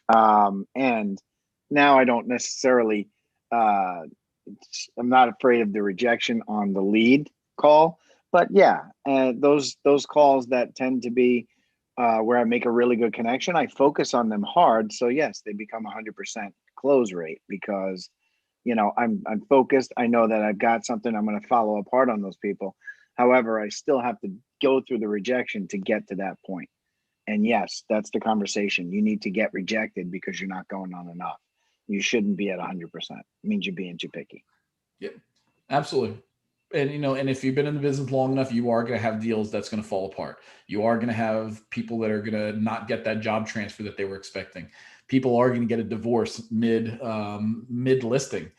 And now I don't necessarily, I'm not afraid of the rejection on the lead call, but yeah, those calls that tend to be where I make a really good connection, I focus on them hard. So yes, they become 100% close rate because, I'm focused. I know that I've got something. I'm going to follow up hard on those people. However, I still have to go through the rejection to get to that point. And yes, that's the conversation. You need to get rejected because you're not going on enough. You shouldn't be at 100%. It means you're being too picky. Yeah, absolutely. And, and if you've been in the business long enough, you are going to have deals that's going to fall apart. You are going to have people that are going to not get that job transfer that they were expecting. People are going to get a divorce mid listing,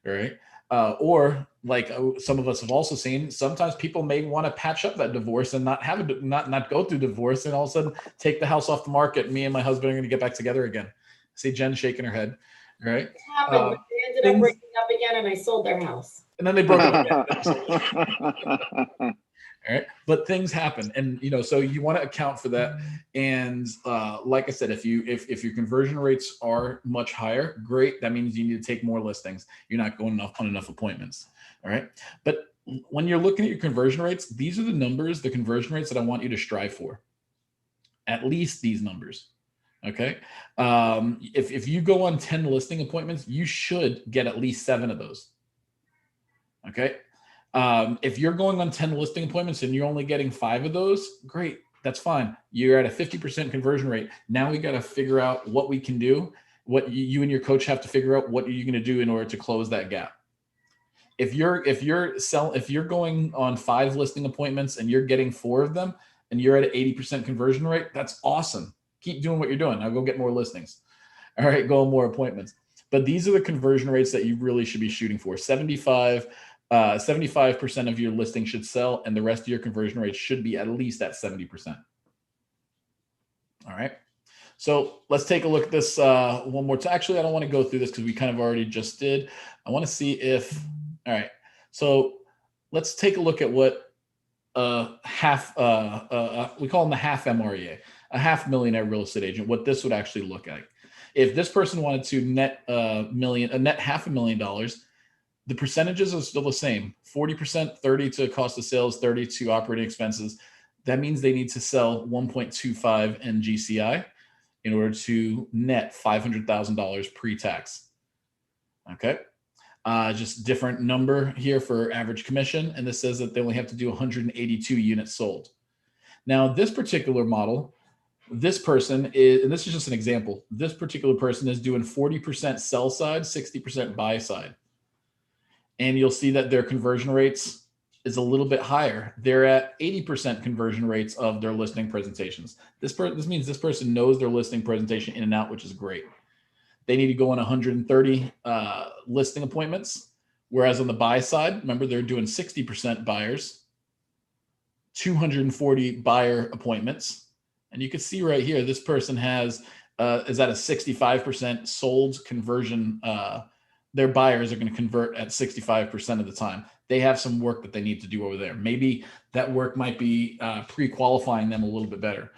right? Or like some of us have also seen, sometimes people may want to patch up that divorce and not have it, not go through divorce, and all of a sudden take the house off the market. Me and my husband are going to get back together again. See Jen shaking her head, right? It happened. They ended up breaking up again, and I sold their house. And then they broke up again. All right. But things happen. And, so you want to account for that. And like I said, if your conversion rates are much higher, great. That means you need to take more listings. You're not going on enough appointments. All right. But when you're looking at your conversion rates, these are the numbers, the conversion rates that I want you to strive for. At least these numbers. Okay. If you go on 10 listing appointments, you should get at least 7 of those. Okay. If you're going on 10 listing appointments and you're only getting 5 of those, great. That's fine. You're at a 50% conversion rate. Now we got to figure out what we can do. What you and your coach have to figure out what are you going to do in order to close that gap. If you're going on 5 listing appointments and you're getting 4 of them and you're at an 80% conversion rate, that's awesome. Keep doing what you're doing. Now go get more listings. All right, go on more appointments. But these are the conversion rates that you really should be shooting for. 75% of your listing should sell, and the rest of your conversion rates should be at least at 70%. All right. So let's take a look at this one more time. Actually, I don't want to go through this because we kind of already just did. I want to see if, all right. So let's take a look at what we call them the half MREA, a half millionaire real estate agent, what this would actually look like. If this person wanted to net $500,000, the percentages are still the same. 40%, 30 to cost of sales, 30 to operating expenses. That means they need to sell 1.25 in GCI in order to net $500,000 pre-tax. Okay. Just different number here for average commission. And this says that they only have to do 182 units sold. Now, this particular model, this person is, and this is just an example, this particular person is doing 40% sell side, 60% buy side. And you'll see that their conversion rates is a little bit higher. They're at 80% conversion rates of their listing presentations. This means this person knows their listing presentation in and out, which is great. They need to go on 130 listing appointments. Whereas on the buy side, remember, they're doing 60% buyers, 240 buyer appointments. And you can see right here, this person is at a 65% sold conversion. Their buyers are going to convert at 65% of the time. They have some work that they need to do over there. Maybe that work might be pre-qualifying them a little bit better,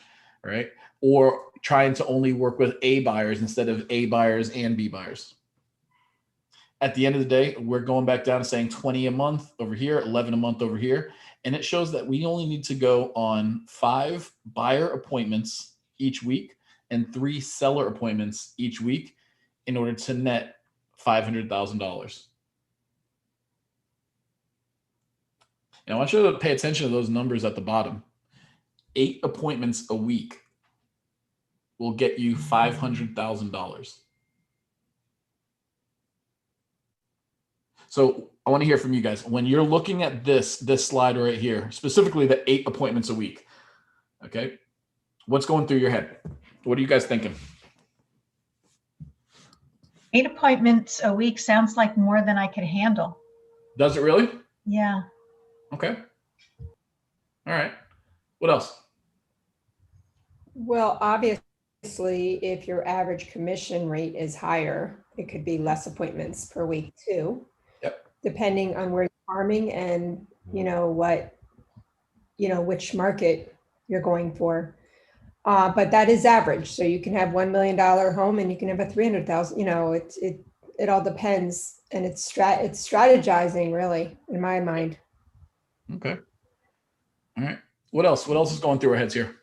right? Or trying to only work with A buyers instead of A buyers and B buyers. At the end of the day, we're going back down to saying 20 a month over here, 11 a month over here. And it shows that we only need to go on 5 buyer appointments each week and 3 seller appointments each week in order to net $500,000. And I want you to pay attention to those numbers at the bottom. 8 appointments a week will get you $500,000. So I want to hear from you guys. When you're looking at this slide right here, specifically the 8 appointments a week, okay, what's going through your head? What are you guys thinking? 8 appointments a week sounds like more than I could handle. Does it really? Yeah. Okay. All right. What else? Well, obviously, if your average commission rate is higher, it could be less appointments per week too. Yep. Depending on where you're farming and which market you're going for. But that is average. So you can have $1 million home and you can have a 300,000, it all depends. And it's strategizing really in my mind. Okay. All right. What else? What else is going through our heads here?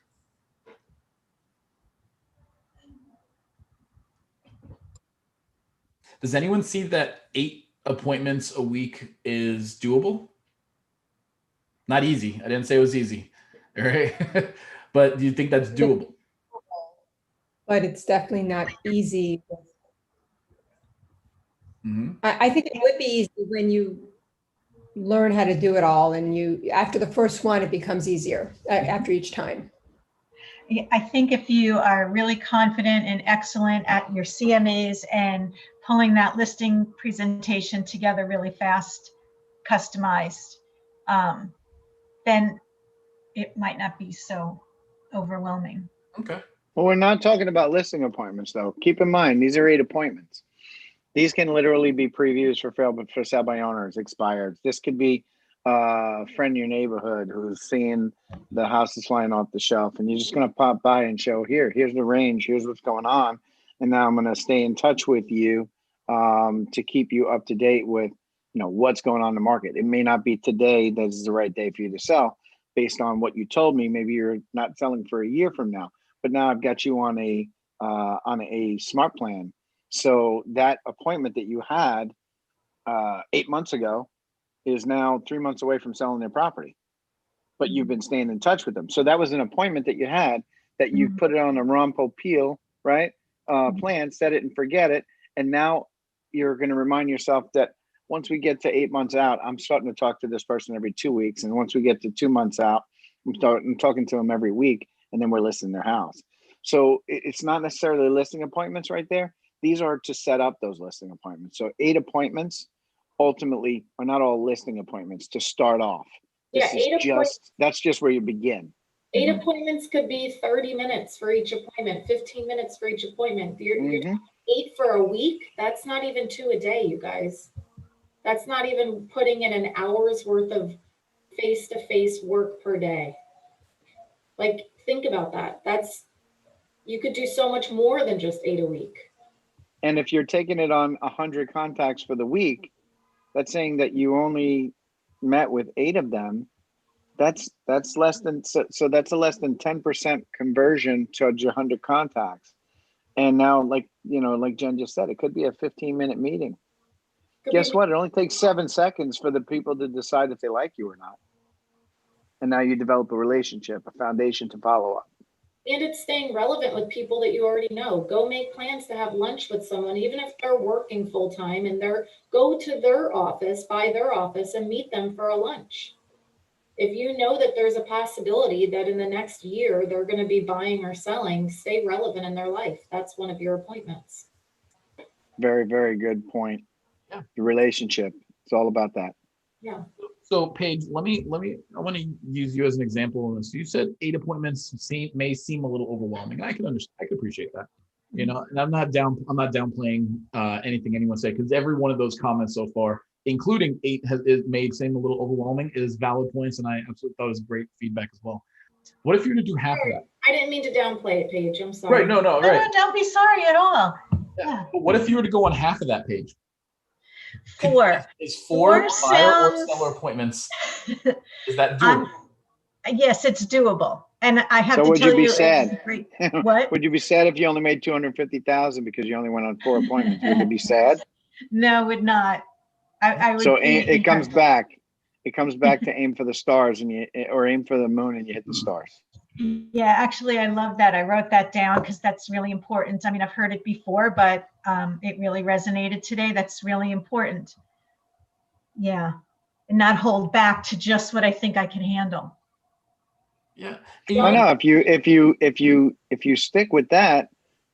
Does anyone see that 8 appointments a week is doable? Not easy. I didn't say it was easy. All right. But do you think that's doable? But it's definitely not easy. Mm-hmm. I think it would be easy when you learn how to do it all. And after the first one, it becomes easier after each time. I think if you are really confident and excellent at your CMAs and pulling that listing presentation together really fast, customized, then it might not be so overwhelming. Okay. Well, we're not talking about listing appointments, though. Keep in mind, these are 8 appointments. These can literally be previews for sale by owners, expired. This could be a friend in your neighborhood who's seeing the houses flying off the shelf, and you're just going to pop by and show, here's the range, here's what's going on. And now I'm going to stay in touch with you to keep you up to date with what's going on in the market. It may not be today that is the right day for you to sell based on what you told me. Maybe you're not selling for a year from now, but now I've got you on a smart plan. So that appointment that you had 8 months ago is now 3 months away from selling their property, but you've been staying in touch with them. So that was an appointment that you had that you put it on a Ron Popeil, right? Plan, set it and forget it. And now you're going to remind yourself that once we get to 8 months out, I'm starting to talk to this person every 2 weeks. And once we get to 2 months out, I'm talking to them every week, and then we're listing their house. So it's not necessarily listing appointments right there. These are to set up those listing appointments. So 8 appointments ultimately are not all listing appointments to start off. Yeah, That's just where you begin. 8 appointments could be 30 minutes for each appointment, 15 minutes for each appointment. You're talking 8 for a week. That's not even 2 a day, you guys. That's not even putting in an hour's worth of face-to-face work per day. Like, think about that. You could do so much more than just 8 a week. And if you're taking it on 100 contacts for the week, that's saying that you only met with 8 of them. That's less than, so that's a less than 10% conversion to 100 contacts. And now, like Jen just said, it could be a 15-minute meeting. Guess what? It only takes 7 seconds for the people to decide if they like you or not. And now you develop a relationship, a foundation to follow up. And it's staying relevant with people that you already know. Go make plans to have lunch with someone, even if they're working full time, and go to their office, by their office, and meet them for a lunch. If you know that there's a possibility that in the next year they're going to be buying or selling, stay relevant in their life. That's one of your appointments. Very, very good point. Yeah. The relationship. It's all about that. Yeah. So Paige, I want to use you as an example on this. You said 8 appointments may seem a little overwhelming. I can appreciate that. And I'm not downplaying anything anyone said, because every one of those comments so far, including 8, it may seem a little overwhelming, is valid points, and I absolutely thought it was great feedback as well. What if you were to do half of that? I didn't mean to downplay it, Paige. I'm sorry. Right, no, No, right. don't be sorry at all. Yeah. But what if you were to go on half of that page? 4. Is 4 buyer or sounds- seller appointments? Is that doable? Yes, it's doable. And I have So to would tell you be you, sad? it's great. What? Would you be sad if you only made 250,000 because you only went on 4 appointments? Would you be sad? No, would not. I would. So be it comes encouraged. back. It comes back to aim for the stars or aim for the moon and you hit the stars. Yeah, actually, I love that. I wrote that down because that's really important. I mean, I've heard it before, but it really resonated today. That's really important. Yeah, and not hold back to just what I think I can handle. Yeah. I know if you stick with that,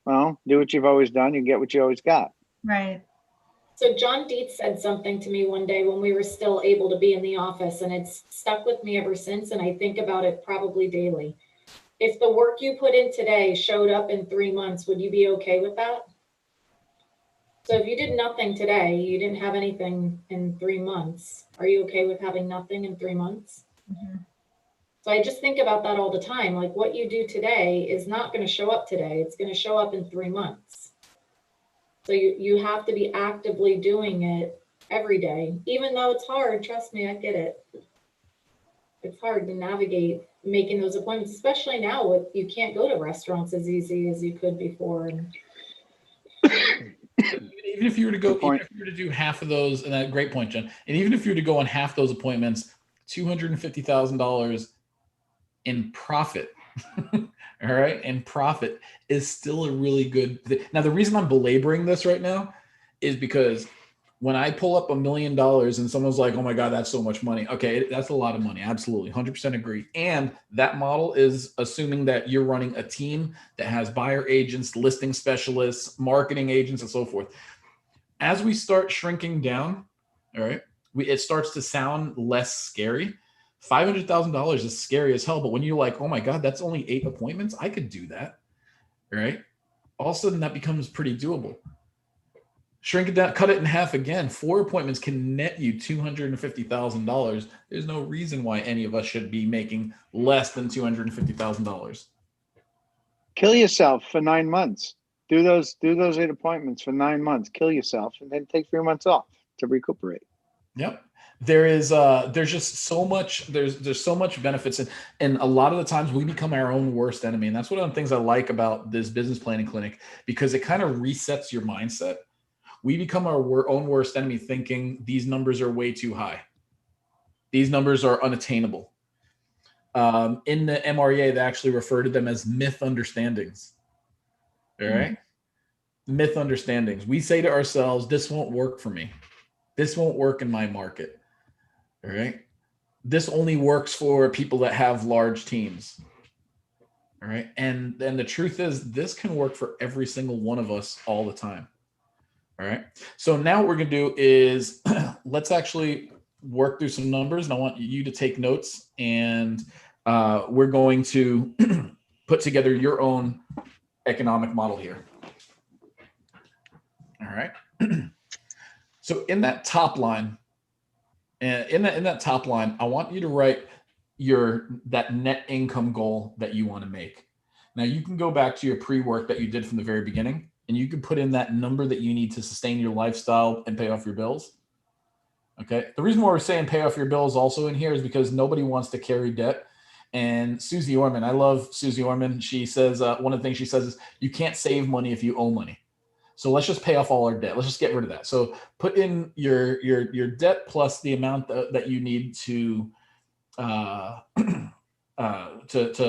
well, do what you've always done. You get what you always got. Right. So John Dietz said something to me one day when we were still able to be in the office, and it's stuck with me ever since, and I think about it probably daily. If the work you put in today showed up in 3 months, would you be okay with that? So if you did nothing today, you didn't have anything in 3 months, are you okay with having nothing in 3 months? Mhm. So I just think about that all the time. Like, what you do today is not going to show up today. It's going to show up in 3 months. So you have to be actively doing it every day, even though it's hard. Trust me, I get it. It's hard to navigate making those appointments, especially now with you can't go to restaurants as easy as you could before. And even if you were to go, even if you were to do half of those, and that great point, Jen. And even if you were to go on half those appointments, $250,000 in profit. All right, and profit is still a really good. Now, the reason I'm belaboring this right now is because when I pull up $1 million and someone's like, "Oh my God, that's so much money." Okay, that's a lot of money. Absolutely, 100% agree. And that model is assuming that you're running a team that has buyer agents, listing specialists, marketing agents, and so forth. As we start shrinking down, all right, it starts to sound less scary. $500,000 is scary as hell, but when you're like, "Oh my God, that's only 8 appointments. I could do that," right? All of a sudden, that becomes pretty doable. Shrink it down, cut it in half again. 4 appointments can net you $250,000. There's no reason why any of us should be making less than $250,000. Kill yourself for 9 months. Do those 8 appointments for 9 months. Kill yourself, and then take 3 months off to recuperate. Yep. There's just so much, there's so much benefits, and a lot of the times we become our own worst enemy. And that's one of the things I like about this business planning clinic, because it kind of resets your mindset. We become our own worst enemy, thinking these numbers are way too high. These numbers are unattainable. In the MREA, they actually refer to them as myth understandings. All right. Myth understandings. We say to ourselves, this won't work for me. This won't work in my market. All right. This only works for people that have large teams. All right. And the truth is, this can work for every single one of us all the time. All right. So now what we're going to do is let's actually work through some numbers, and I want you to take notes, and we're going to put together your own economic model here. All right. So in that top line, in that top line, I want you to write that net income goal that you want to make. Now you can go back to your pre-work that you did from the very beginning, and you can put in that number that you need to sustain your lifestyle and pay off your bills. Okay. The reason why we're saying pay off your bills also in here is because nobody wants to carry debt. And Susie Orman, I love Susie Orman. She says, one of the things she says is, you can't save money if you owe money. So let's just pay off all our debt. Let's just get rid of that. So put in your debt plus the amount that you need to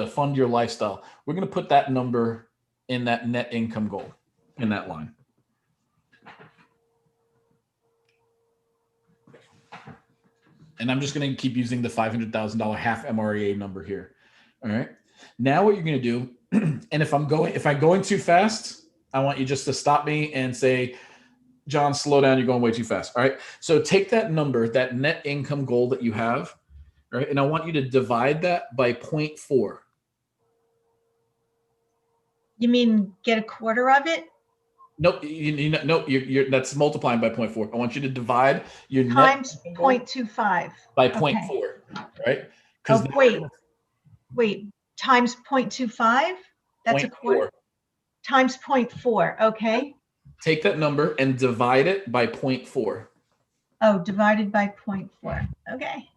fund your lifestyle. We're going to put that number in that net income goal in that line. And I'm just going to keep using the $500,000 half MREA number here. All right. Now what you're going to do, and if I'm going too fast, I want you just to stop me and say, John, slow down. You're going way too fast. All right. So take that number, that net income goal that you have, right? And I want you to divide that by 0.4. You mean get a quarter of it? Nope. You're that's multiplying by 0.4. I want you to divide your Times net goal 0.25. by Okay. 0.4, right? Oh, wait, times 0.25? That's a quarter. Times 0.4, okay. Take that number and divide it by 0.4. Oh, divided by 0.4, okay.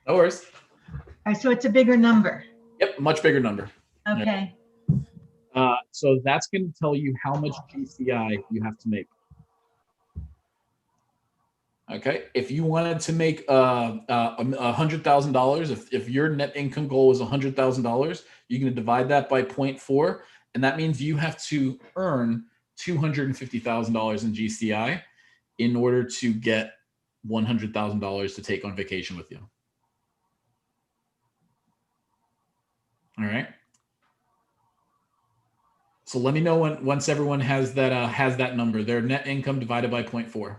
No worries. All right, so it's a bigger number. Yep, much bigger number. Okay. So that's going to tell you how much GCI you have to make. Okay, if you wanted to make $100,000, if your net income goal is $100,000, you're going to divide that by 0.4, and that means you have to earn $250,000 in GCI in order to get $100,000 to take on vacation with you. All right. So let me know once everyone has that number, their net income divided by 0.4.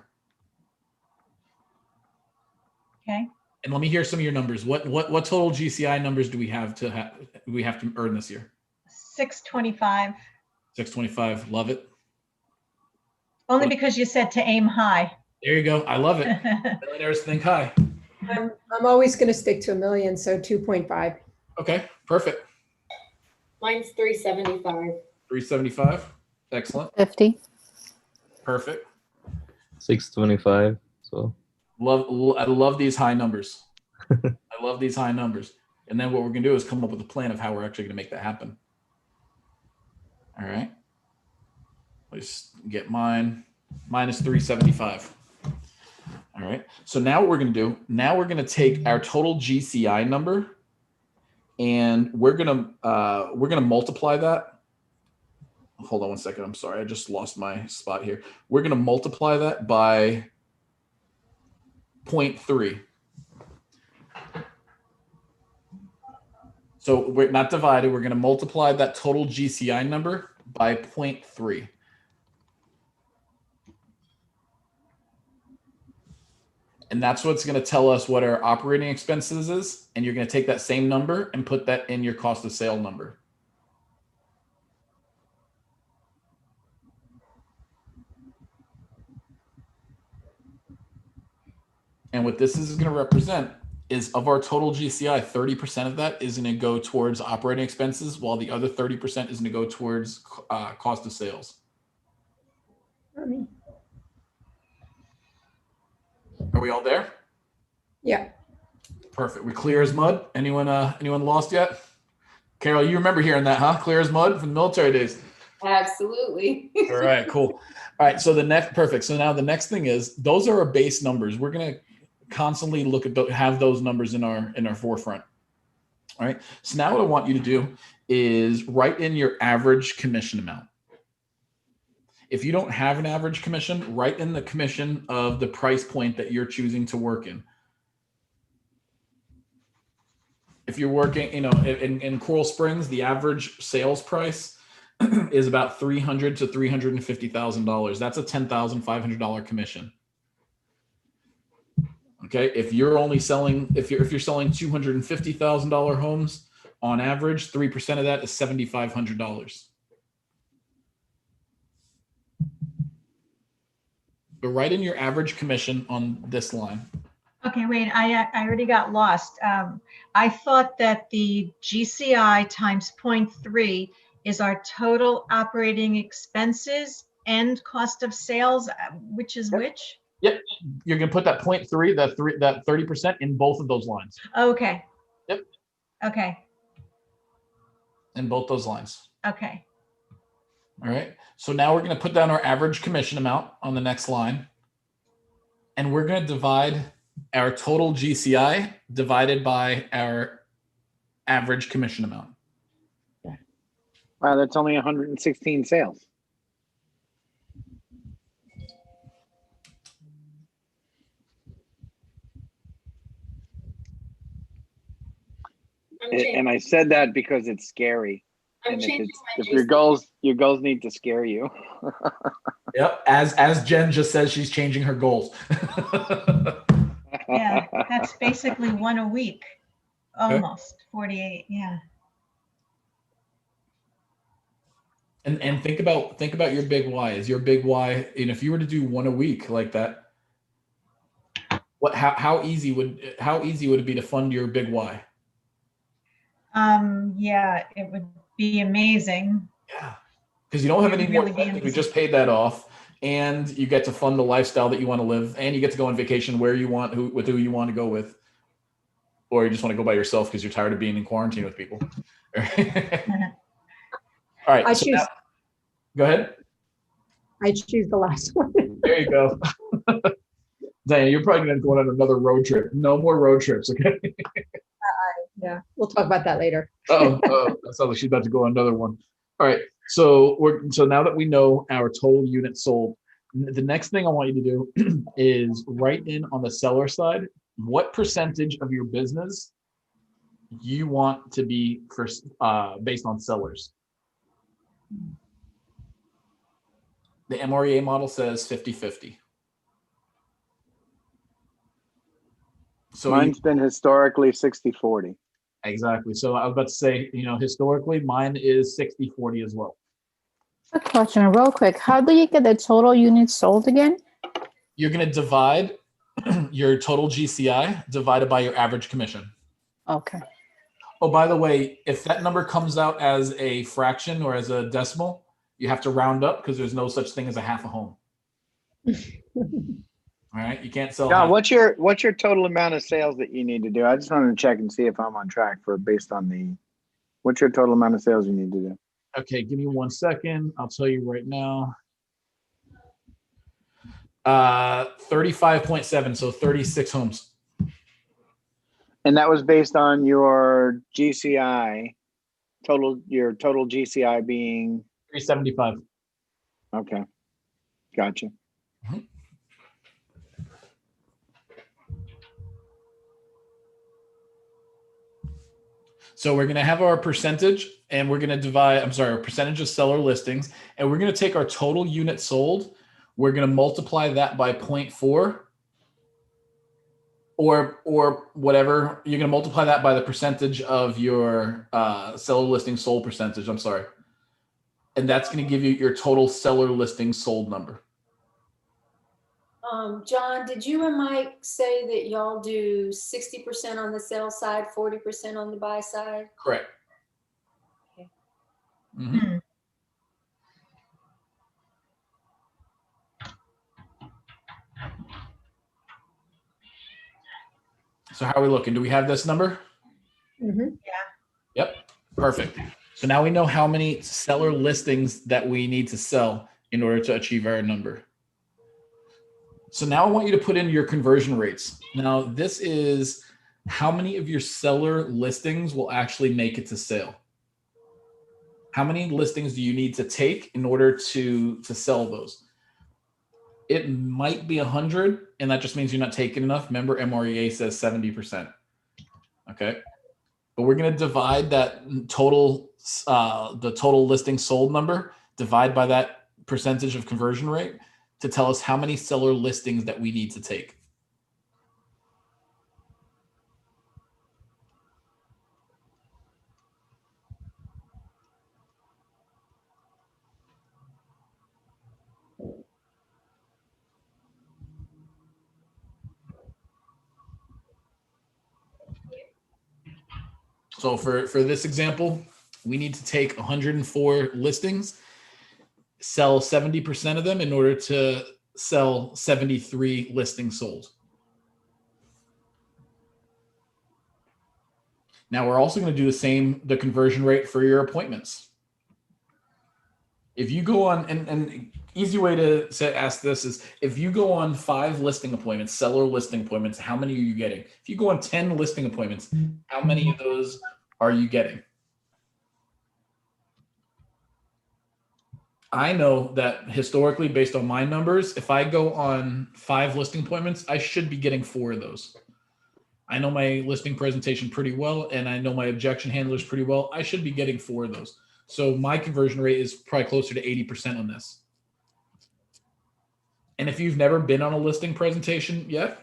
Okay. And let me hear some of your numbers. What total GCI numbers do we have to earn this year? 625. 625. Love it. Only because you said to aim high. There you go. I love it. Millionaires think high. I'm always going to stick to $1 million, so 2.5. Okay, perfect. Mine's 375. 375. Excellent. 50. Perfect. 625. So I love these high numbers. I love these high numbers. And then what we're going to do is come up with a plan of how we're actually going to make that happen. All right. Let's get mine. Mine is 375. All right. So now what we're going to do, now we're going to take our total GCI number and we're going to multiply that. Hold on one second. I'm sorry. I just lost my spot here. We're going to multiply that by 0.3. So we're not divided. We're going to multiply that total GCI number by 0.3. And that's what's going to tell us what our operating expenses is. And you're going to take that same number and put that in your cost of sale number. And what this is going to represent is of our total GCI, 30% of that is going to go towards operating expenses, while the other 30% is going to go towards cost of sales. Are Are we all there? Yeah. Perfect. We clear as mud. Anyone lost yet? Carol, you remember hearing that, huh? Clear as mud from the military days. Absolutely. All right, cool. All right, so perfect. So now the next thing is those are our base numbers. We're gonna constantly look at have those numbers in our forefront. All right. So now what I want you to do is write in your average commission amount. If you don't have an average commission, write in the commission of the price point that you're choosing to work in. If you're working, in Coral Springs, the average sales price is about $300,000 to $350,000. That's a $10,500 commission. Okay, if you're only selling, if you're selling $250,000 homes on average, 3% of that is $7,500. But write in your average commission on this line. Okay, wait, I already got lost. I thought that the GCI times 0.3 is our total operating expenses and cost of sales, which is which? Yep, you're gonna put that 0.3, that 30% in both of those lines. Okay. Yep. Okay. In both those lines. Okay. All right. So now we're gonna put down our average commission amount on the next line, and we're gonna divide our total GCI divided by our average commission amount. Wow, that's only 116 sales. And I said that because it's scary. I'm And changing if my your goals need to scare you. Yep. As Jen just says, she's changing her goals. Yeah, that's basically one a week, almost 48. Yeah. And think about your big why. Is your big why, and if you were to do one a week like that, how easy would it be to fund your big why? Yeah, it would be amazing. Yeah, because you don't have It any would more really be debt. You amazing. just paid that off, and you get to fund the lifestyle that you want to live, and you get to go on vacation where you want, with who you want to go with, or you just want to go by yourself because you're tired of being in quarantine with people. All right. I so choose. now, go ahead. I choose the last one. There you go. Diana, you're probably going to go on another road trip. No more road trips, okay? Yeah, we'll talk about that later. Oh, that sounds like she's about to go on another one. All right, so now that we know our total units sold, the next thing I want you to do is write in on the seller side what percentage of your business you want to be based on sellers. The MREA model says 50-50. So Mine's been historically 60-40. Exactly. So I was about to say, historically, mine is 60-40 as well. A question real quick. How do you get the total units sold again? You're going to divide your total GCI divided by your average commission. Okay. Oh, by the way, if that number comes out as a fraction or as a decimal, you have to round up because there's no such thing as a half a home. All right, you can't sell. John, what's your total amount of sales that you need to do? I just wanted to check and see if I'm on track based on what's your total amount of sales you need to do? Okay, give me 1 second. I'll tell you right now. 35.7, so 36 homes. And that was based on your GCI your total GCI being 375. Okay, gotcha. Mhm. So we're going to have our percentage, and we're going to divide, our percentage of seller listings, and we're going to take our total units sold. We're going to multiply that by 0.4 or whatever. You're going to multiply that by the percentage of your seller listing sold percentage. And that's going to give you your total seller listing sold number. John, did you and Mike say that y'all do 60% on the sell side, 40% on the buy side? Correct. Okay. Mm-hmm. So how are we looking? Do we have this number? Mhm. Yep, perfect. So now we know how many seller listings that we need to sell in order to achieve our number. So now I want you to put in your conversion rates. Now this is how many of your seller listings will actually make it to sale. How many listings do you need to take in order to sell those? It might be 100, and that just means you're not taking enough. Remember, MREA says 70%. Okay, but we're going to divide that total, the total listing sold number, divide by that percentage of conversion rate to tell us how many seller listings that we need to take. So for this example, we need to take 104 listings, sell 70% of them in order to sell 73 listings sold. Now we're also going to do the conversion rate for your appointments. If you go on, and easy way to ask this is, if you go on 5 listing appointments, seller listing appointments, how many are you getting? If you go on 10 listing appointments, how many of those are you getting? I know that historically, based on my numbers, if I go on 5 listing appointments, I should be getting 4 of those. I know my listing presentation pretty well, and I know my objection handlers pretty well. I should be getting 4 of those. So my conversion rate is probably closer to 80% on this. And if you've never been on a listing presentation yet,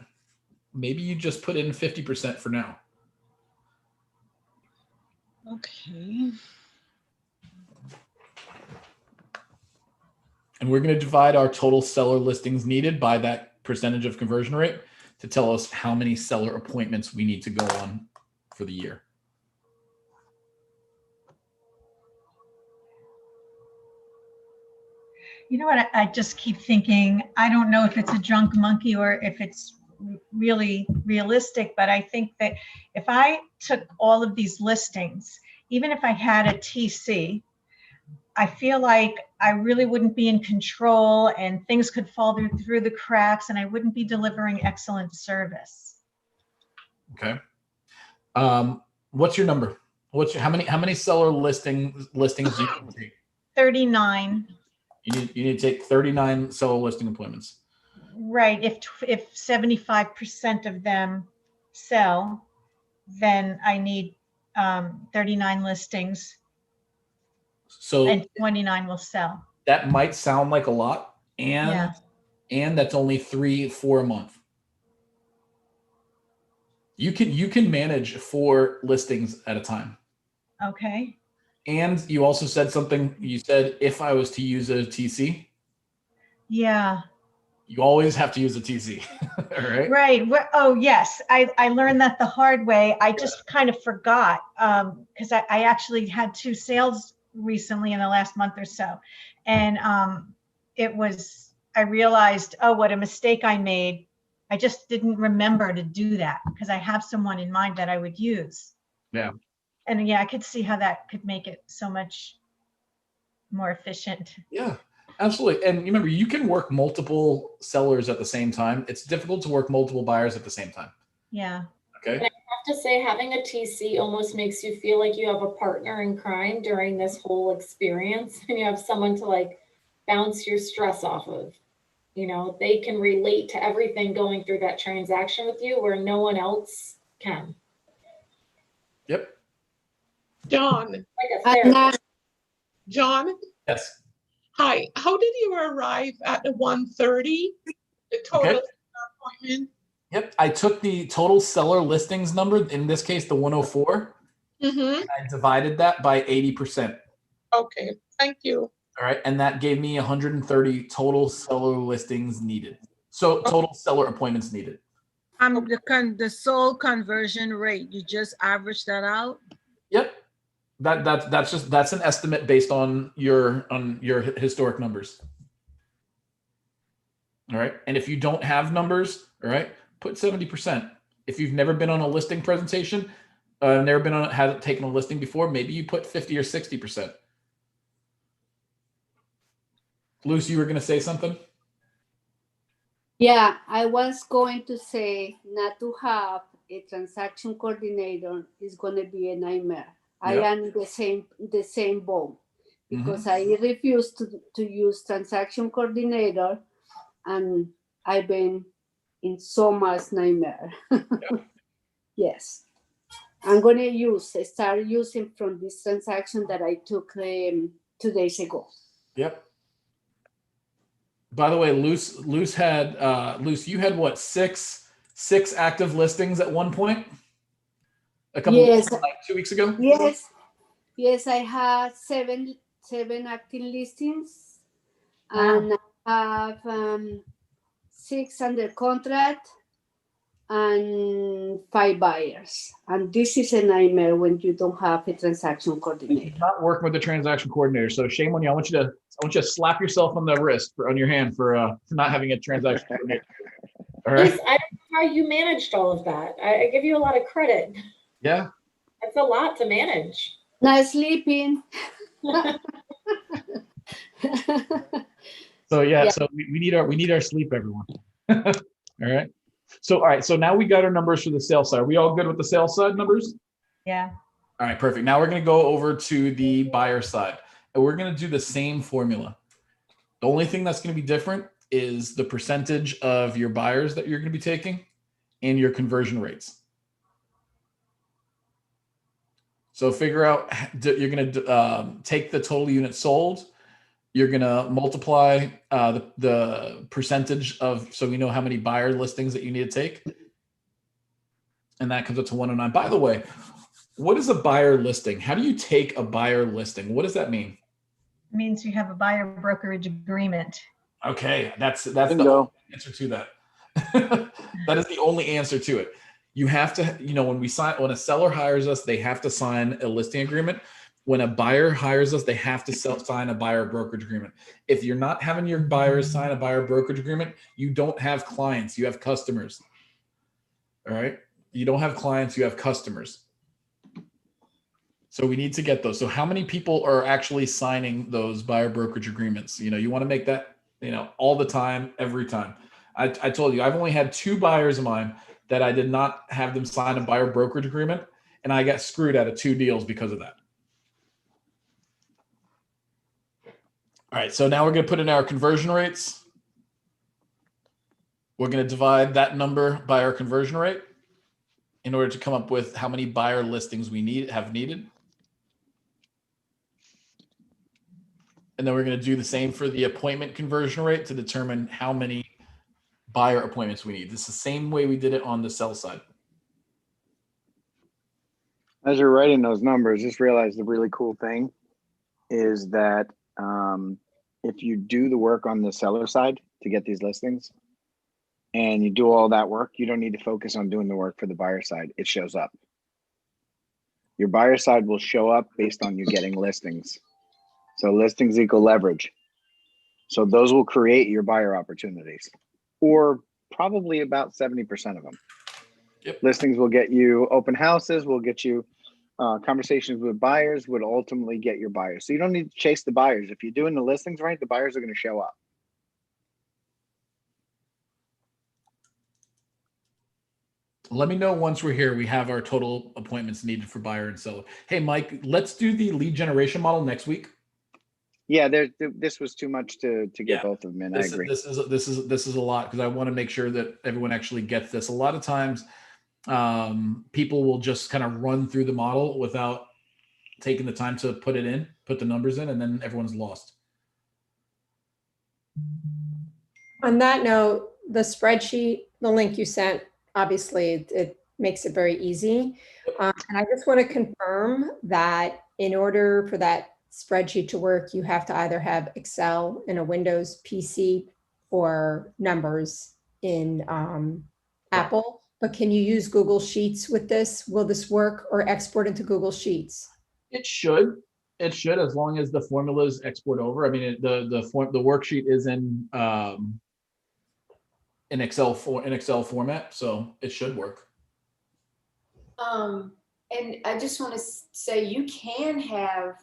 maybe you just put in 50% for now. Okay. And we're going to divide our total seller listings needed by that percentage of conversion rate to tell us how many seller appointments we need to go on for the year. You know what? I just keep thinking, I don't know if it's a drunk monkey or if it's really realistic, but I think that if I took all of these listings, even if I had a TC, I feel like I really wouldn't be in control and things could fall through the cracks and I wouldn't be delivering excellent service. Okay. What's your number? How many seller listings do you need to take? 39. You need to take 39 seller listing appointments. Right. If 75% of them sell, then I need 39 listings. So And 29 will sell. that might sound like a lot, and that's only 3-4 a month. You can manage 4 listings at a time. Okay. And you also said something. You said if I was to use a TC. Yeah. You always have to use a TC. All right. Right. Oh, yes. I learned that the hard way. I just kind of forgot because I actually had 2 sales recently in the last month or so. And I realized, oh, what a mistake I made. I just didn't remember to do that because I have someone in mind that I would use. Yeah. And yeah, I could see how that could make it so much more efficient. Yeah, absolutely. And remember, you can work multiple sellers at the same time. It's difficult to work multiple buyers at the same time. Yeah. Okay. And I have to say, having a TC almost makes you feel like you have a partner in crime during this whole experience, and you have someone to like bounce your stress off of. You know, they can relate to everything going through that transaction with you where no one else can. Yep. John. Like a therapist. John. Yes. Hi. How did you arrive at the 130? The total appointment? Yep. I took the total seller listings number, in this case, the 104. Mm-hmm. And I divided that by 80%. Okay. Thank you. All right. And that gave me 130 total seller listings needed. So total seller appointments needed. The sold conversion rate, you just average that out? Yep. That's an estimate based on your historic numbers. All right. And if you don't have numbers, all right, put 70%. If you've never been on a listing presentation, never been on, hasn't taken a listing before, maybe you put 50 or 60%. Lucy, you were going to say something? Yeah, I was going to say not to have a transaction coordinator is going to be a nightmare. I Yep. am the same boat because I refuse to use transaction coordinator, and I've been in so much nightmare. Yes, I'm going to start using from this transaction that I took 2 days ago. Yep. By the way, Luce you had what, six active listings at one point? A couple Yes. like 2 weeks ago? Yes, I had seven active listings, Wow. and I have 6 under contract and 5 buyers. And this is a nightmare when you don't have a transaction coordinator. Not working with the transaction coordinator. So shame on you. I want you to slap yourself on the wrist on your hand for not having a transaction coordinator. All right. Yes, I don't know how you managed all of that. I give you a lot of credit. Yeah. That's a lot to manage. Not sleeping. So Yeah. so we need our sleep, everyone. All right. So all right. So now we got our numbers for the sales side. Are we all good with the sales side numbers? Yeah. All right, perfect. Now we're going to go over to the buyer side, and we're going to do the same formula. The only thing that's going to be different is the percentage of your buyers that you're going to be taking and your conversion rates. So figure out, you're going to take the total units sold. You're going to multiply the percentage of, so we know how many buyer listings that you need to take. And that comes up to 109. By the way, what is a buyer listing? How do you take a buyer listing? What does that mean? It means you have a buyer brokerage agreement. Okay, that's the Bingo. only answer to that. That is the only answer to it. You have to, when a seller hires us, they have to sign a listing agreement. When a buyer hires us, they have to sign a buyer brokerage agreement. If you're not having your buyers sign a buyer brokerage agreement, you don't have clients, you have customers. All right? You don't have clients, you have customers. So we need to get those. So how many people are actually signing those buyer brokerage agreements? You want to make that, all the time, every time. I told you, I've only had 2 buyers of mine that I did not have them sign a buyer brokerage agreement, and I got screwed out of 2 deals because of that. All right, so now we're going to put in our conversion rates. We're going to divide that number by our conversion rate in order to come up with how many buyer listings we have needed. And then we're going to do the same for the appointment conversion rate to determine how many buyer appointments we need. This is the same way we did it on the sell side. As you're writing those numbers, just realize the really cool thing is that if you do the work on the seller side to get these listings and you do all that work, you don't need to focus on doing the work for the buyer side. It shows up. Your buyer side will show up based on you getting listings. So listings equal leverage. So those will create your buyer opportunities, or probably about 70% of them. Yep. Listings will get you open houses, will get you conversations with buyers, would ultimately get your buyers. So you don't need to chase the buyers. If you're doing the listings right, the buyers are going to show up. Let me know once we're here, we have our total appointments needed for buyer and seller. Hey, Mike, let's do the lead generation model next week. Yeah, this was too much to get both of them in. I agree. This is a lot, because I want to make sure that everyone actually gets this. A lot of times, people will just kind of run through the model without taking the time to put the numbers in, and then everyone's lost. On that note, the spreadsheet, the link you sent, obviously it makes it very easy. And I just want to confirm that in order for that spreadsheet to work, you have to either have Excel in a Windows PC or numbers in Apple. But can you use Google Sheets with this? Will this work, or export into Google Sheets? It should, as long as the formulas export over. I mean, the worksheet is in Excel format, so it should work. And I just want to say you can have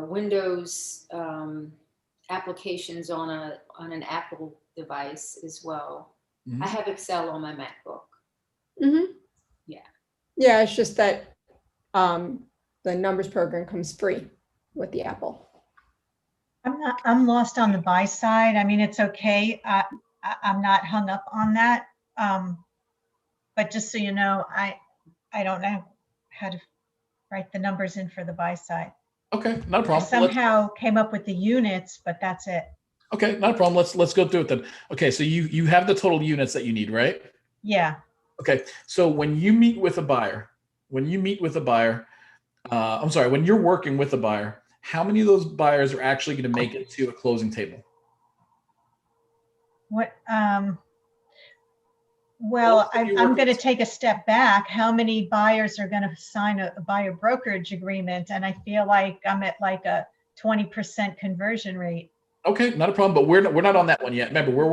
Windows applications on an Apple device as well. Mhm. I have Excel on my MacBook. Mm-hmm. Yeah. Yeah, it's just that the numbers program comes free with the Apple. I'm lost on the buy side. I mean, it's okay. I'm not hung up on that. But just so you know, I don't know how to write the numbers in for the buy side. Okay, not a I problem. somehow came up with the units, but that's it. Okay, not a problem. Let's go through it then. Okay, so you have the total units that you need, right? Yeah. Okay, so when you meet with a buyer, when you're working with a buyer, how many of those buyers are actually going to make it to a closing table? What? Well, I'm going to take a step back. How many buyers are going to sign a buyer brokerage agreement? And I feel like I'm at like a 20% conversion rate. Okay, not a problem, but we're not on that one yet. Remember, we're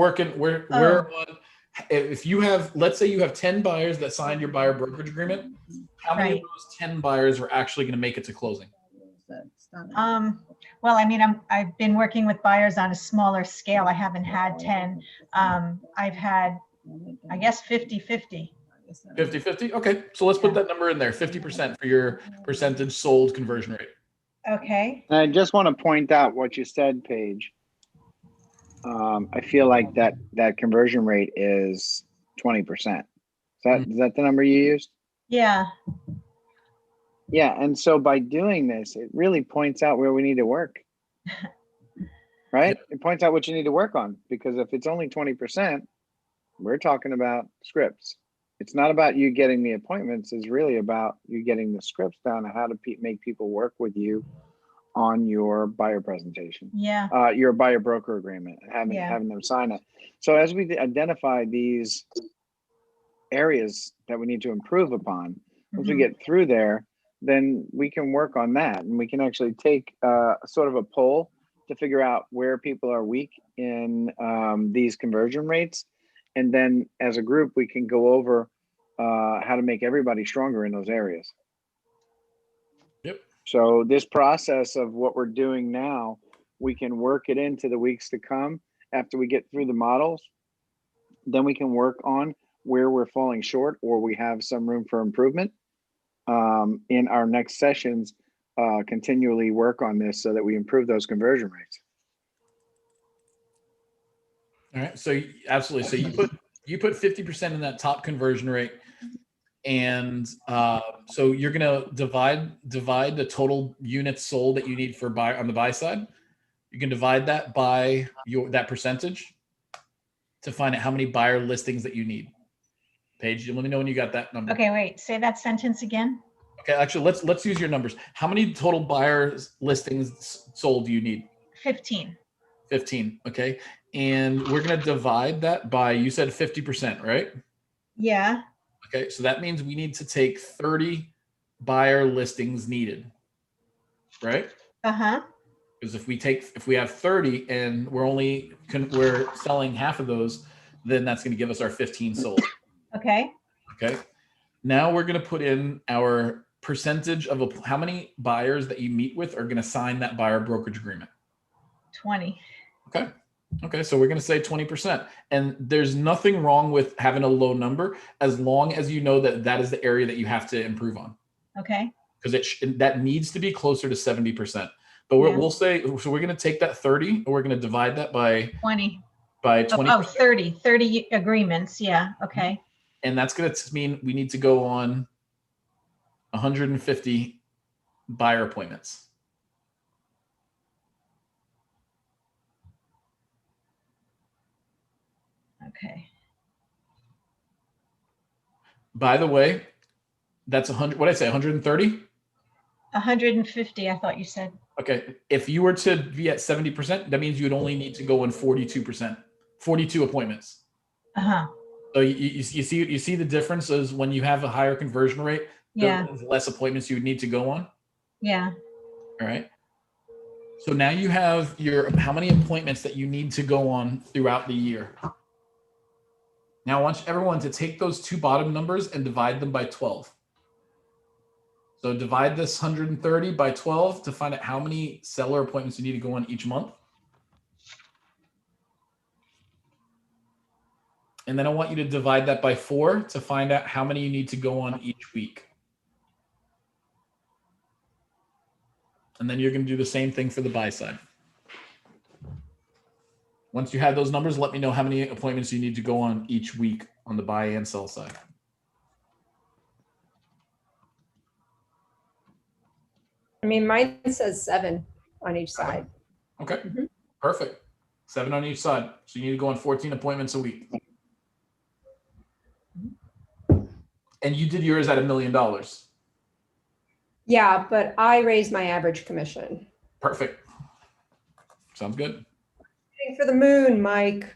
on. If you have, let's say you have 10 buyers that signed your buyer brokerage agreement, how many of those 10 buyers are actually going to make it to closing? Well, I mean, I've been working with buyers on a smaller scale. I haven't had 10. I've had, I guess, 50-50. 50-50. Okay, so let's put that number in there, 50% for your percentage sold conversion rate. Okay. And I just want to point out what you said, Paige. I feel like that conversion rate is 20%. Is that the number you used? Yeah. Yeah, and so by doing this, it really points out where we need to work. Right? It points out what you need to work on, because if it's only 20%, we're talking about scripts. It's not about you getting the appointments. It's really about you getting the scripts down and how to make people work with you on your buyer presentation. Yeah. Your buyer broker agreement, having them sign it. So as we identify these areas that we need to improve upon, once we get through there, then we can work on that, and we can actually take sort of a poll to figure out where people are weak in these conversion rates. And then as a group, we can go over how to make everybody stronger in those areas. Yep. So this process of what we're doing now, we can work it into the weeks to come after we get through the models. Then we can work on where we're falling short or we have some room for improvement. In our next sessions, continually work on this so that we improve those conversion rates. All right, so absolutely. So you put 50% in that top conversion rate, and so you're going to divide the total units sold that you need for buy on the buy side. You can divide that by that percentage to find out how many buyer listings that you need. Paige, let me know when you got that number. Okay, wait. Say that sentence again. Okay, actually, let's use your numbers. How many total buyers listings sold do you need? 15. 15. Okay, and we're going to divide that by, you said 50%, right? Yeah. Okay, so that means we need to take 30 buyer listings needed, right? Uh-huh. Because if we have 30 and we're selling half of those, then that's going to give us our 15 sold. Okay. Okay. Now we're going to put in our percentage of how many buyers that you meet with are going to sign that buyer brokerage agreement. 20. Okay. Okay. So we're going to say 20%. And there's nothing wrong with having a low number as long as you know that is the area that you have to improve on. Okay. Because that needs to be closer to 70%. But we'll say, so we're going to take that 30 and we're going to divide that by 20. By 20. Oh, 30 agreements. Yeah. Okay. And that's going to mean we need to go on 150 buyer appointments. Okay. By the way, that's 100. What did I say? 130? 150, I thought you said. Okay. If you were to be at 70%, that means you would only need to go on 42%, 42 appointments. Uh-huh. So you see the difference is when you have a higher conversion rate, there's less appointments you would need to go on. Yeah. All right. So now you have how many appointments that you need to go on throughout the year. Now I want everyone to take those two bottom numbers and divide them by 12. So divide this 130 by 12 to find out how many seller appointments you need to go on each month. And then I want you to divide that by 4 to find out how many you need to go on each week. And then you're going to do the same thing for the buy side. Once you have those numbers, let me know how many appointments you need to go on each week on the buy and sell side. I mean, mine says 7 on each side. Okay, perfect. 7 on each side. So you need to go on 14 appointments a week. And you did yours at $1 million. Yeah, but I raised my average commission. Perfect. Sounds good. Aiming for the moon, Mike.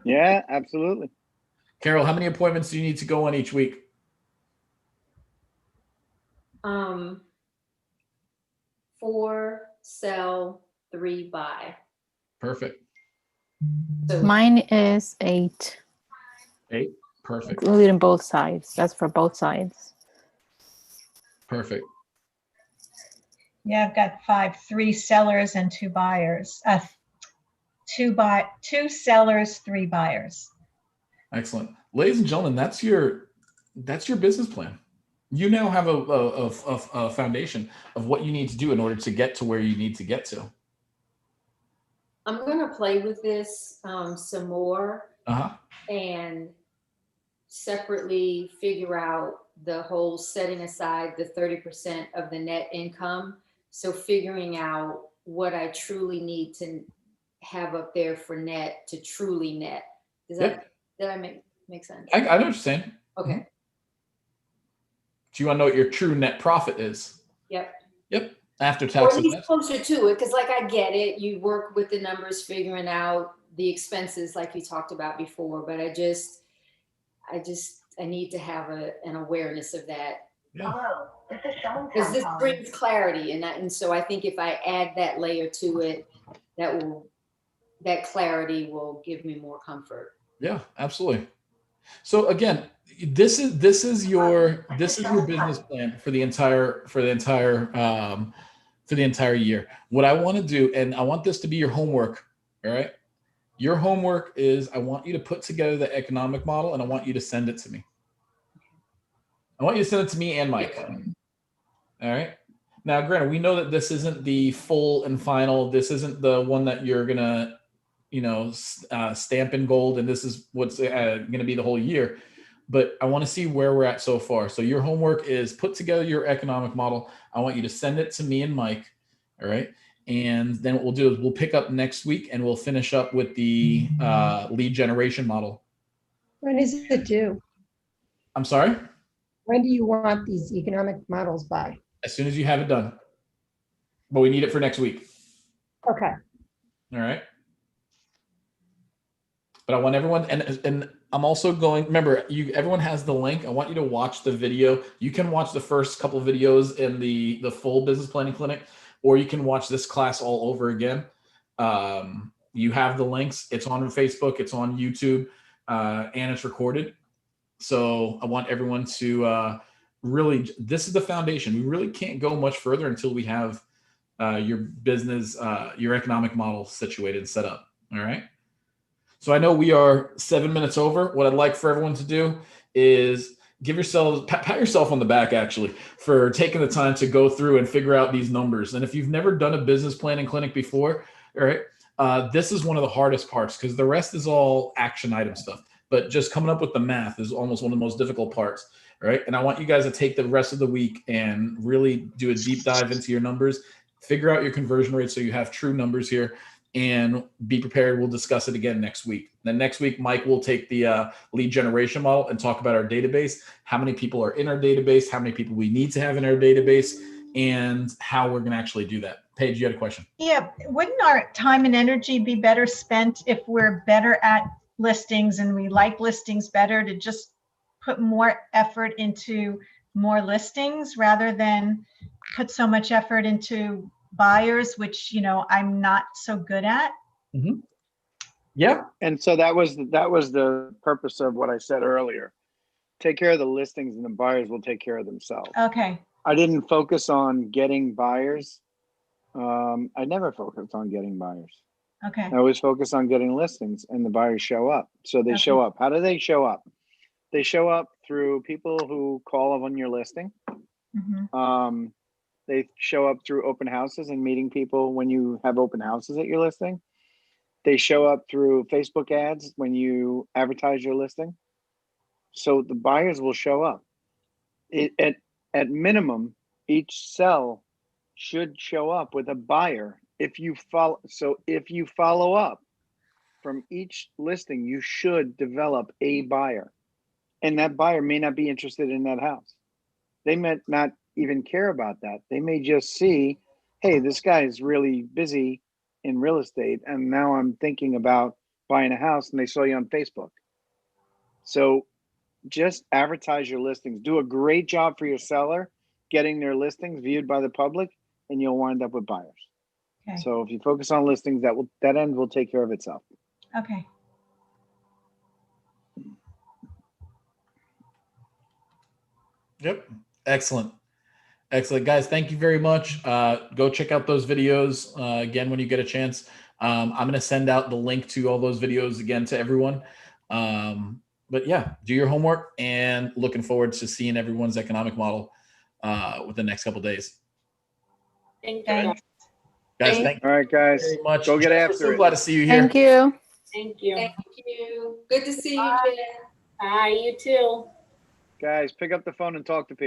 Yeah, absolutely. Carol, how many appointments do you need to go on each week? 4 sell, 3 buy. Perfect. So Mine is 8, 8. Perfect. including both sides. That's for both sides. Perfect. Yeah, I've got 5, 3 sellers and 2 buyers. 2 sellers, 3 buyers. Excellent. Ladies and gentlemen, that's your business plan. You now have a foundation of what you need to do in order to get to where you need to get to. I'm going to play with this some more and separately figure out the whole setting aside the 30% of the net income. So figuring out what I truly need to have up there for net to truly net. Does that make sense? I know what you're saying. Okay. Do you want to know what your true net profit is? Yep. After Or taxes. at least closer to it, because like I get it, you work with the numbers, figuring out the expenses like you talked about before, but I need to have an awareness of that. Yeah. Because this brings clarity, and so I think if I add that layer to it, that clarity will give me more comfort. Yeah, absolutely. So again, this is your business plan for the entire year. What I want to do, and I want this to be your homework. All right. Your homework is I want you to put together the economic model and I want you to send it to me. I want you to send it to me and Mike. All right. Now, granted, we know that this isn't the full and final. This isn't the one that you're going to, stamp in gold. And this is what's going to be the whole year. But I want to see where we're at so far. So your homework is put together your economic model. I want you to send it to me and Mike. All right. And then what we'll do is we'll pick up next week and we'll finish up with the lead generation model. When is it due? I'm sorry? When do you want these economic models by? As soon as you have it done. But we need it for next week. Okay. All right. But I want everyone, and I'm also going, remember, everyone has the link. I want you to watch the video. You can watch the first couple of videos in the full business planning clinic, or you can watch this class all over again. You have the links. It's on Facebook, it's on YouTube, and it's recorded. So I want everyone to really, this is the foundation. We really can't go much further until we have your business, your economic model situated and set up. All right. So I know we are 7 minutes over. What I'd like for everyone to do is pat yourself on the back, actually, for taking the time to go through and figure out these numbers. And if you've never done a business planning clinic before, all right, this is one of the hardest parts because the rest is all action item stuff. But just coming up with the math is almost one of the most difficult parts, right? And I want you guys to take the rest of the week and really do a deep dive into your numbers, figure out your conversion rate so you have true numbers here, and be prepared. We'll discuss it again next week. Then next week, Mike will take the lead generation model and talk about our database, how many people are in our database, how many people we need to have in our database, and how we're going to actually do that. Paige, you had a question. Yeah, wouldn't our time and energy be better spent if we're better at listings and we like listings better to just put more effort into more listings rather than put so much effort into buyers, which, I'm not so good at? Yeah. And so that was the purpose of what I said earlier. Take care of the listings and the buyers will take care of themselves. Okay, I didn't focus on getting buyers. I never focused on getting buyers. okay, I always focus on getting listings and the buyers show up. So they Okay. show up. How do they show up? They show up through people who call on your listing. mhm, They show up through open houses and meeting people when you have open houses at your listing. They show up through Facebook ads when you advertise your listing. So the buyers will show up. At minimum, each cell should show up with a buyer. If you follow up from each listing, you should develop a buyer. And that buyer may not be interested in that house. They may not even care about that. They may just see, hey, this guy is really busy in real estate, and now I'm thinking about buying a house, and they saw you on Facebook. So just advertise your listings. Do a great job for your seller getting their listings viewed by the public, and you'll wind up with buyers. okay, So if you focus on listings, that end will take care of itself. okay. Yep. Excellent. Excellent. Guys, thank you very much. Go check out those videos again when you get a chance. I'm going to send out the link to all those videos again to everyone. But yeah, do your homework and looking forward to seeing everyone's economic model within the next couple of days. Thank you. Thanks. Guys, thank you All right, guys. very much. Go get Jen, we're after so it. glad to see you here. Thank you. Thank you. Thank you. Good to see you, Bye. Jen. Bye, you too. Guys, pick up the phone and talk to people.